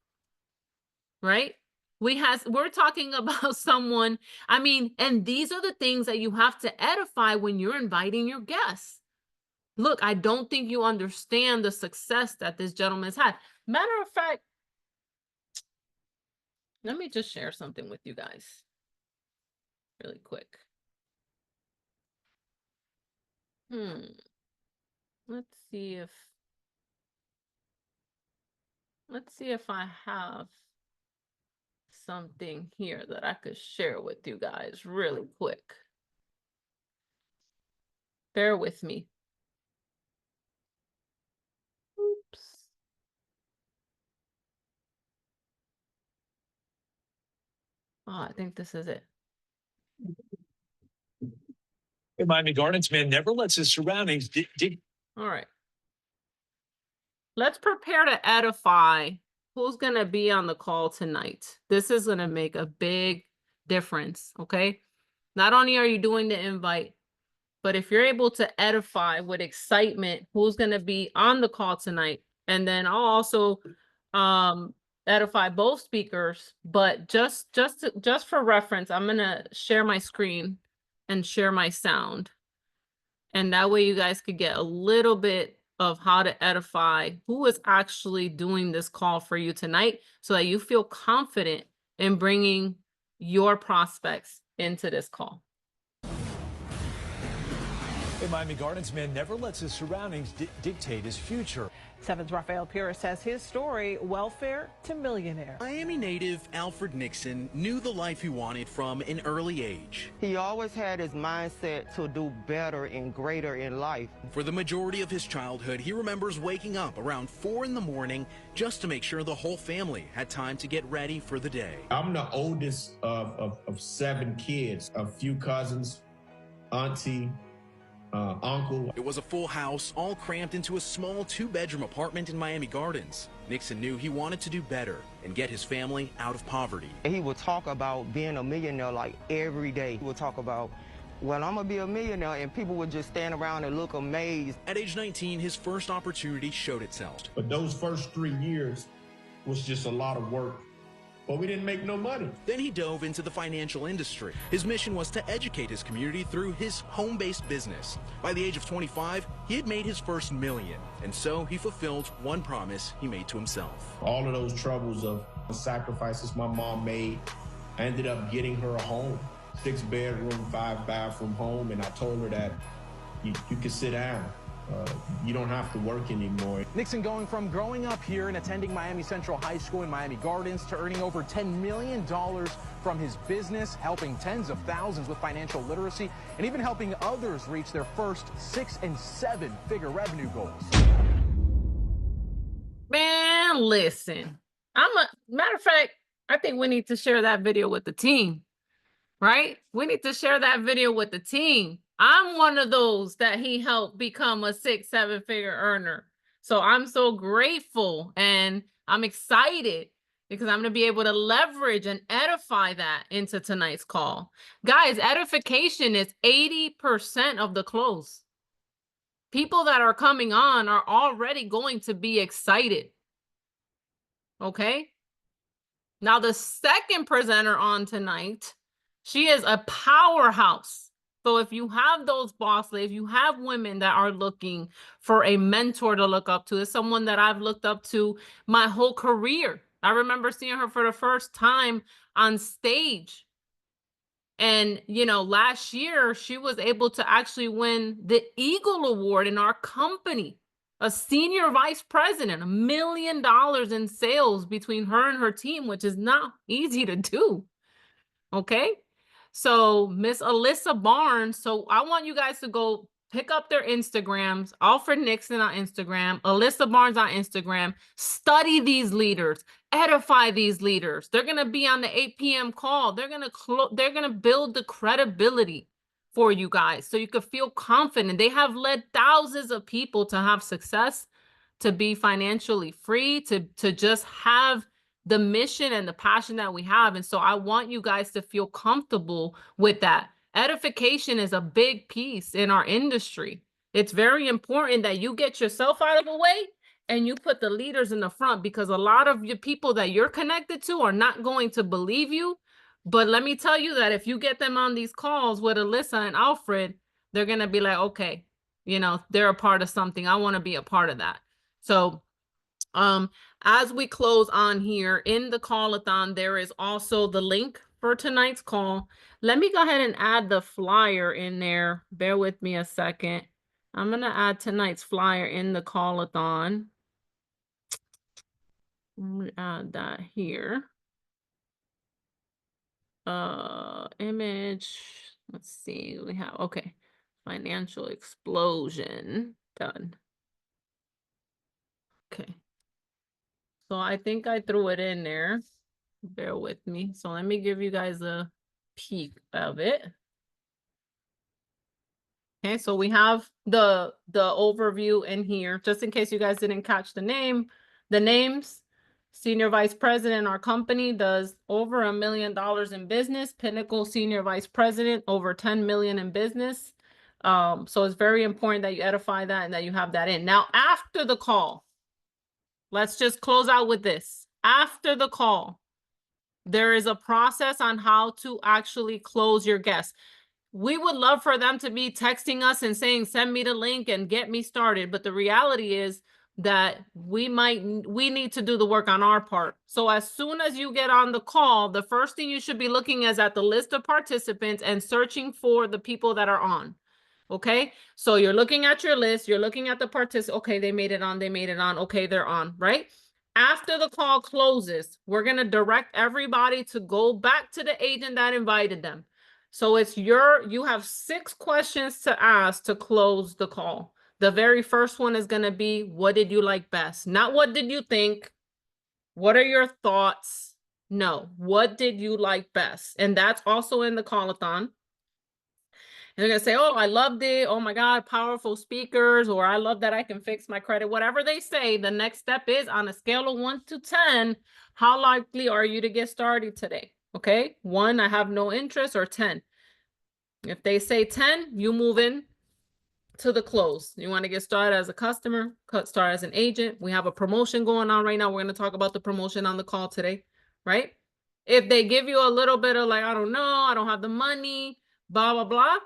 right? We're talking about someone, I mean, and these are the things that you have to edify when you're inviting your guests. Look, I don't think you understand the success that this gentleman's had. Matter of fact, let me just share something with you guys really quick. Let's see if I have something here that I could share with you guys really quick. Bear with me. Oops. Oh, I think this is it. Miami Gardens man never lets his surroundings All right. Let's prepare to edify who's going to be on the call tonight. This is going to make a big difference, okay? Not only are you doing the invite, but if you're able to edify with excitement who's going to be on the call tonight, and then I'll also edify both speakers, but just for reference, I'm going to share my screen and share my sound. And that way you guys could get a little bit of how to edify who is actually doing this call for you tonight, so that you feel confident in bringing your prospects into this call. A Miami Gardens man never lets his surroundings dictate his future. 7's Rafael Pires says his story, welfare to millionaire. Miami native Alfred Nixon knew the life he wanted from an early age. He always had his mindset to do better and greater in life. For the majority of his childhood, he remembers waking up around 4 in the morning just to make sure the whole family had time to get ready for the day. I'm the oldest of 7 kids, a few cousins, auntie, uncle. It was a full house, all cramped into a small 2-bedroom apartment in Miami Gardens. Nixon knew he wanted to do better and get his family out of poverty. He would talk about being a millionaire like every day. He would talk about, well, I'm gonna be a millionaire, and people would just stand around and look amazed. At age 19, his first opportunity showed itself. But those first 3 years was just a lot of work. But we didn't make no money. Then he dove into the financial industry. His mission was to educate his community through his home-based business. By the age of 25, he had made his first $1 million, and so he fulfilled one promise he made to himself. All of those troubles of sacrifices my mom made, I ended up getting her a home, 6-bedroom, 5-bathroom home, and I told her that you can sit down. You don't have to work anymore. Nixon going from growing up here and attending Miami Central High School in Miami Gardens to earning over $10 million from his business, helping tens of thousands with financial literacy, and even helping others reach their first 6- and 7-figure revenue goals. Man, listen, matter of fact, I think we need to share that video with the team, right? We need to share that video with the team. I'm one of those that he helped become a 6-7-figure earner. So I'm so grateful and I'm excited because I'm going to be able to leverage and edify that into tonight's call. Guys, edification is 80% of the close. People that are coming on are already going to be excited. Okay? Now, the second presenter on tonight, she is a powerhouse. So if you have those boss ladies, you have women that are looking for a mentor to look up to, it's someone that I've looked up to my whole career. I remember seeing her for the first time on stage. And, you know, last year, she was able to actually win the Eagle Award in our company. A senior vice president, $1 million in sales between her and her team, which is not easy to do. Okay. So Miss Alyssa Barnes. So I want you guys to go pick up their Instagrams. Alfred Nixon on Instagram, Alyssa Barnes on Instagram. Study these leaders, edify these leaders. They're going to be on the 8 p.m. call. They're going to build the credibility for you guys so you could feel confident. They have led thousands of people to have success, to be financially free, to just have the mission and the passion that we have. And so I want you guys to feel comfortable with that. Edification is a big piece in our industry. It's very important that you get yourself out of the way and you put the leaders in the front, because a lot of your people that you're connected to are not going to believe you. But let me tell you that if you get them on these calls with Alyssa and Alfred, they're going to be like, okay, you know, they're a part of something. I want to be a part of that. So as we close on here in the call-a-thon, there is also the link for tonight's call. Let me go ahead and add the flyer in there. Bear with me a second. I'm going to add tonight's flyer in the call-a-thon. Let me add that here. Image. Let's see. We have, okay. Financial explosion. Done. Okay. So I think I threw it in there. Bear with me. So let me give you guys a peek of it. Okay, so we have the overview in here, just in case you guys didn't catch the names. Senior Vice President, our company does over $1 million in business. Pinnacle Senior Vice President, over 10 million in business. So it's very important that you edify that and that you have that in. Now, after the call, let's just close out with this. After the call, there is a process on how to actually close your guests. We would love for them to be texting us and saying, send me the link and get me started. But the reality is that we need to do the work on our part. So as soon as you get on the call, the first thing you should be looking is at the list of participants and searching for the people that are on. Okay, so you're looking at your list, you're looking at the participants. Okay, they made it on. Okay, they're on, right? After the call closes, we're going to direct everybody to go back to the agent that invited them. So it's you have 6 questions to ask to close the call. The very first one is going to be, what did you like best? Not what did you think? What are your thoughts? No, what did you like best? And that's also in the call-a-thon. And they're going to say, oh, I loved it. Oh my God, powerful speakers. Or I love that I can fix my credit. Whatever they say, the next step is on a scale of 1 to 10, how likely are you to get started today? Okay, 1, I have no interest, or 10. If they say 10, you move in to the close. You want to get started as a customer, start as an agent. We have a promotion going on right now. We're going to talk about the promotion on the call today, right? If they give you a little bit of like, I don't know, I don't have the money, blah, blah, blah,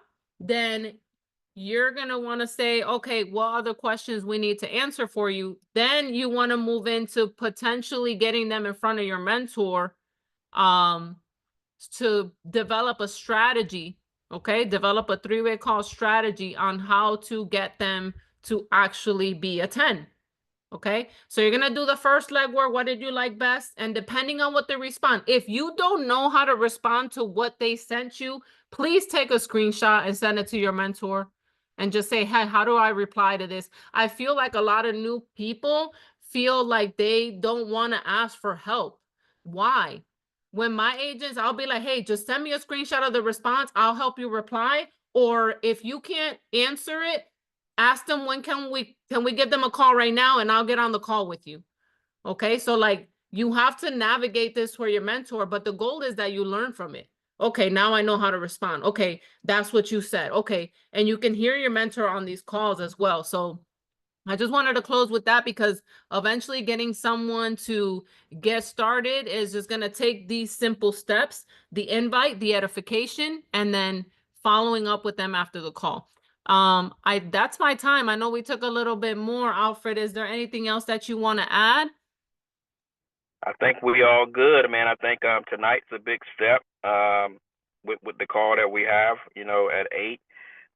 then you're going to want to say, okay, what other questions we need to answer for you? Then you want to move into potentially getting them in front of your mentor to develop a strategy, okay? Develop a 3-way call strategy on how to get them to actually be a 10. Okay, so you're gonna do the first legwork. What did you like best? And depending on what they respond, if you don't know how to respond to what they sent you, please take a screenshot and send it to your mentor and just say, hey, how do I reply to this? I feel like a lot of new people feel like they don't want to ask for help. Why? When my agents, I'll be like, hey, just send me a screenshot of the response. I'll help you reply. Or if you can't answer it, ask them when can we give them a call right now and I'll get on the call with you. Okay, so like you have to navigate this for your mentor, but the goal is that you learn from it. Okay, now I know how to respond. Okay, that's what you said. Okay, and you can hear your mentor on these calls as well. So I just wanted to close with that because eventually getting someone to get started is just going to take these simple steps, the invite, the edification, and then following up with them after the call. That's my time. I know we took a little bit more. Alfred, is there anything else that you want to add? I think we all good, man. I think tonight's a big step with the call that we have, at 8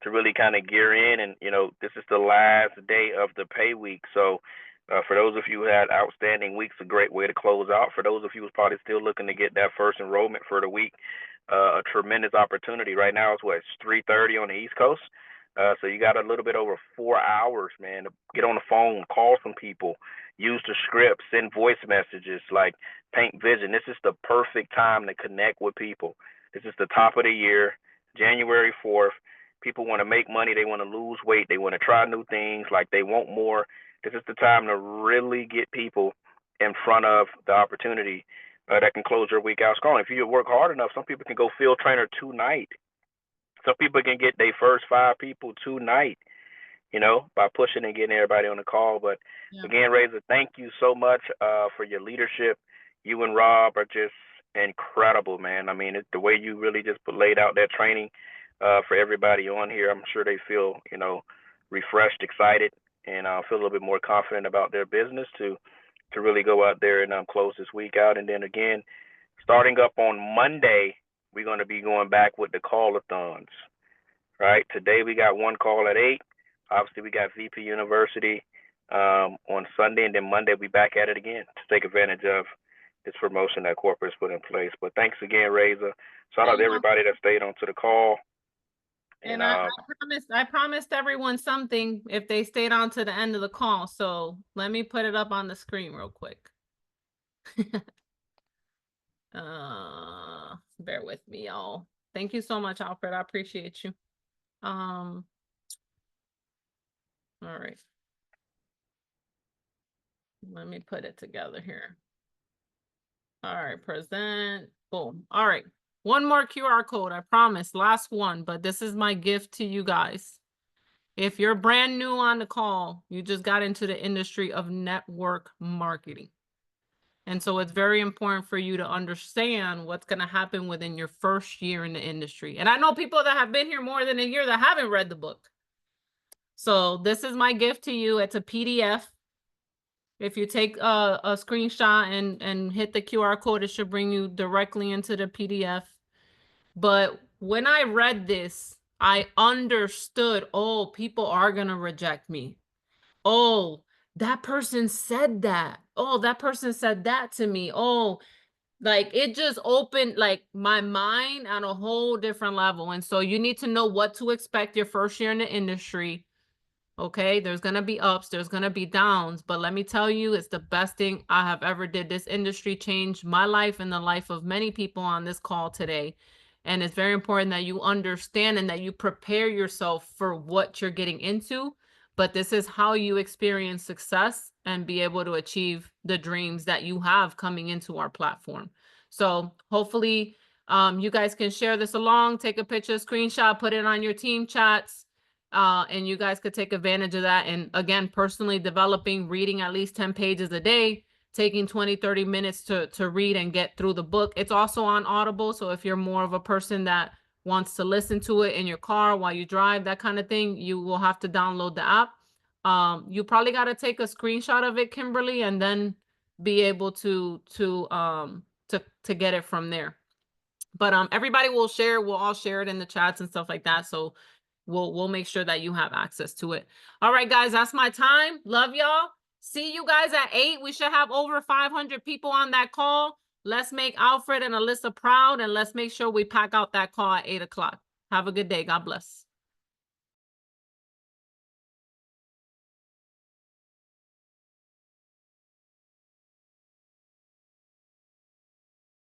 to really kind of gear in. And, this is the last day of the pay week. So for those of you who had outstanding weeks, a great way to close out. For those of you who's probably still looking to get that first enrollment for the week, a tremendous opportunity. Right now it's 3:30 on the East Coast. So you got a little bit over 4 hours, man, to get on the phone, call some people, use the script, send voice messages, like paint vision. This is the perfect time to connect with people. This is the top of the year, January 4th. People want to make money. They want to lose weight. They want to try new things. Like they want more. This is the time to really get people in front of the opportunity that can close your week out strong. If you work hard enough, some people can go field trainer tonight. Some people can get their first 5 people tonight, by pushing and getting everybody on the call. But again, Razor, thank you so much for your leadership. You and Rob are just incredible, man. I mean, the way you really just laid out that training for everybody on here, I'm sure they feel, refreshed, excited, and feel a little bit more confident about their business to really go out there and close this week out. And then again, starting up on Monday, we're going to be going back with the call-a-thons, right? Today we got one call at 8. Obviously, we got VP University on Sunday, and then Monday we back at it again to take advantage of this promotion that corporate's put in place. But thanks again, Razor. Shout out to everybody that stayed on to the call. And I promised everyone something if they stayed on to the end of the call. So let me put it up on the screen real quick. Bear with me, y'all. Thank you so much, Alfred. I appreciate you. All right. Let me put it together here. All right, present. Boom. All right. One more QR code, I promise. Last one, but this is my gift to you guys. If you're brand new on the call, you just got into the industry of network marketing. And so it's very important for you to understand what's going to happen within your first year in the industry. And I know people that have been here more than a year that haven't read the book. So this is my gift to you. It's a PDF. If you take a screenshot and hit the QR code, it should bring you directly into the PDF. But when I read this, I understood, oh, people are going to reject me. Oh, that person said that. Oh, that person said that to me. Oh, like it just opened like my mind on a whole different level. And so you need to know what to expect your first year in the industry. Okay, there's going to be ups, there's going to be downs, but let me tell you, it's the best thing I have ever did. This industry changed my life and the life of many people on this call today. And it's very important that you understand and that you prepare yourself for what you're getting into. But this is how you experience success and be able to achieve the dreams that you have coming into our platform. So hopefully you guys can share this along, take a picture, screenshot, put it on your team chats. And you guys could take advantage of that. And again, personally developing, reading at least 10 pages a day, taking 20, 30 minutes to read and get through the book. It's also on Audible. So if you're more of a person that wants to listen to it in your car while you drive, that kind of thing, you will have to download the app. You probably got to take a screenshot of it, Kimberly, and then be able to get it from there. But everybody will share, we'll all share it in the chats and stuff like that. So we'll make sure that you have access to it. All right, guys, that's my time. Love y'all. See you guys at 8. We should have over 500 people on that call. Let's make Alfred and Alyssa proud, and let's make sure we pack out that call at 8 o'clock. Have a good day. God bless.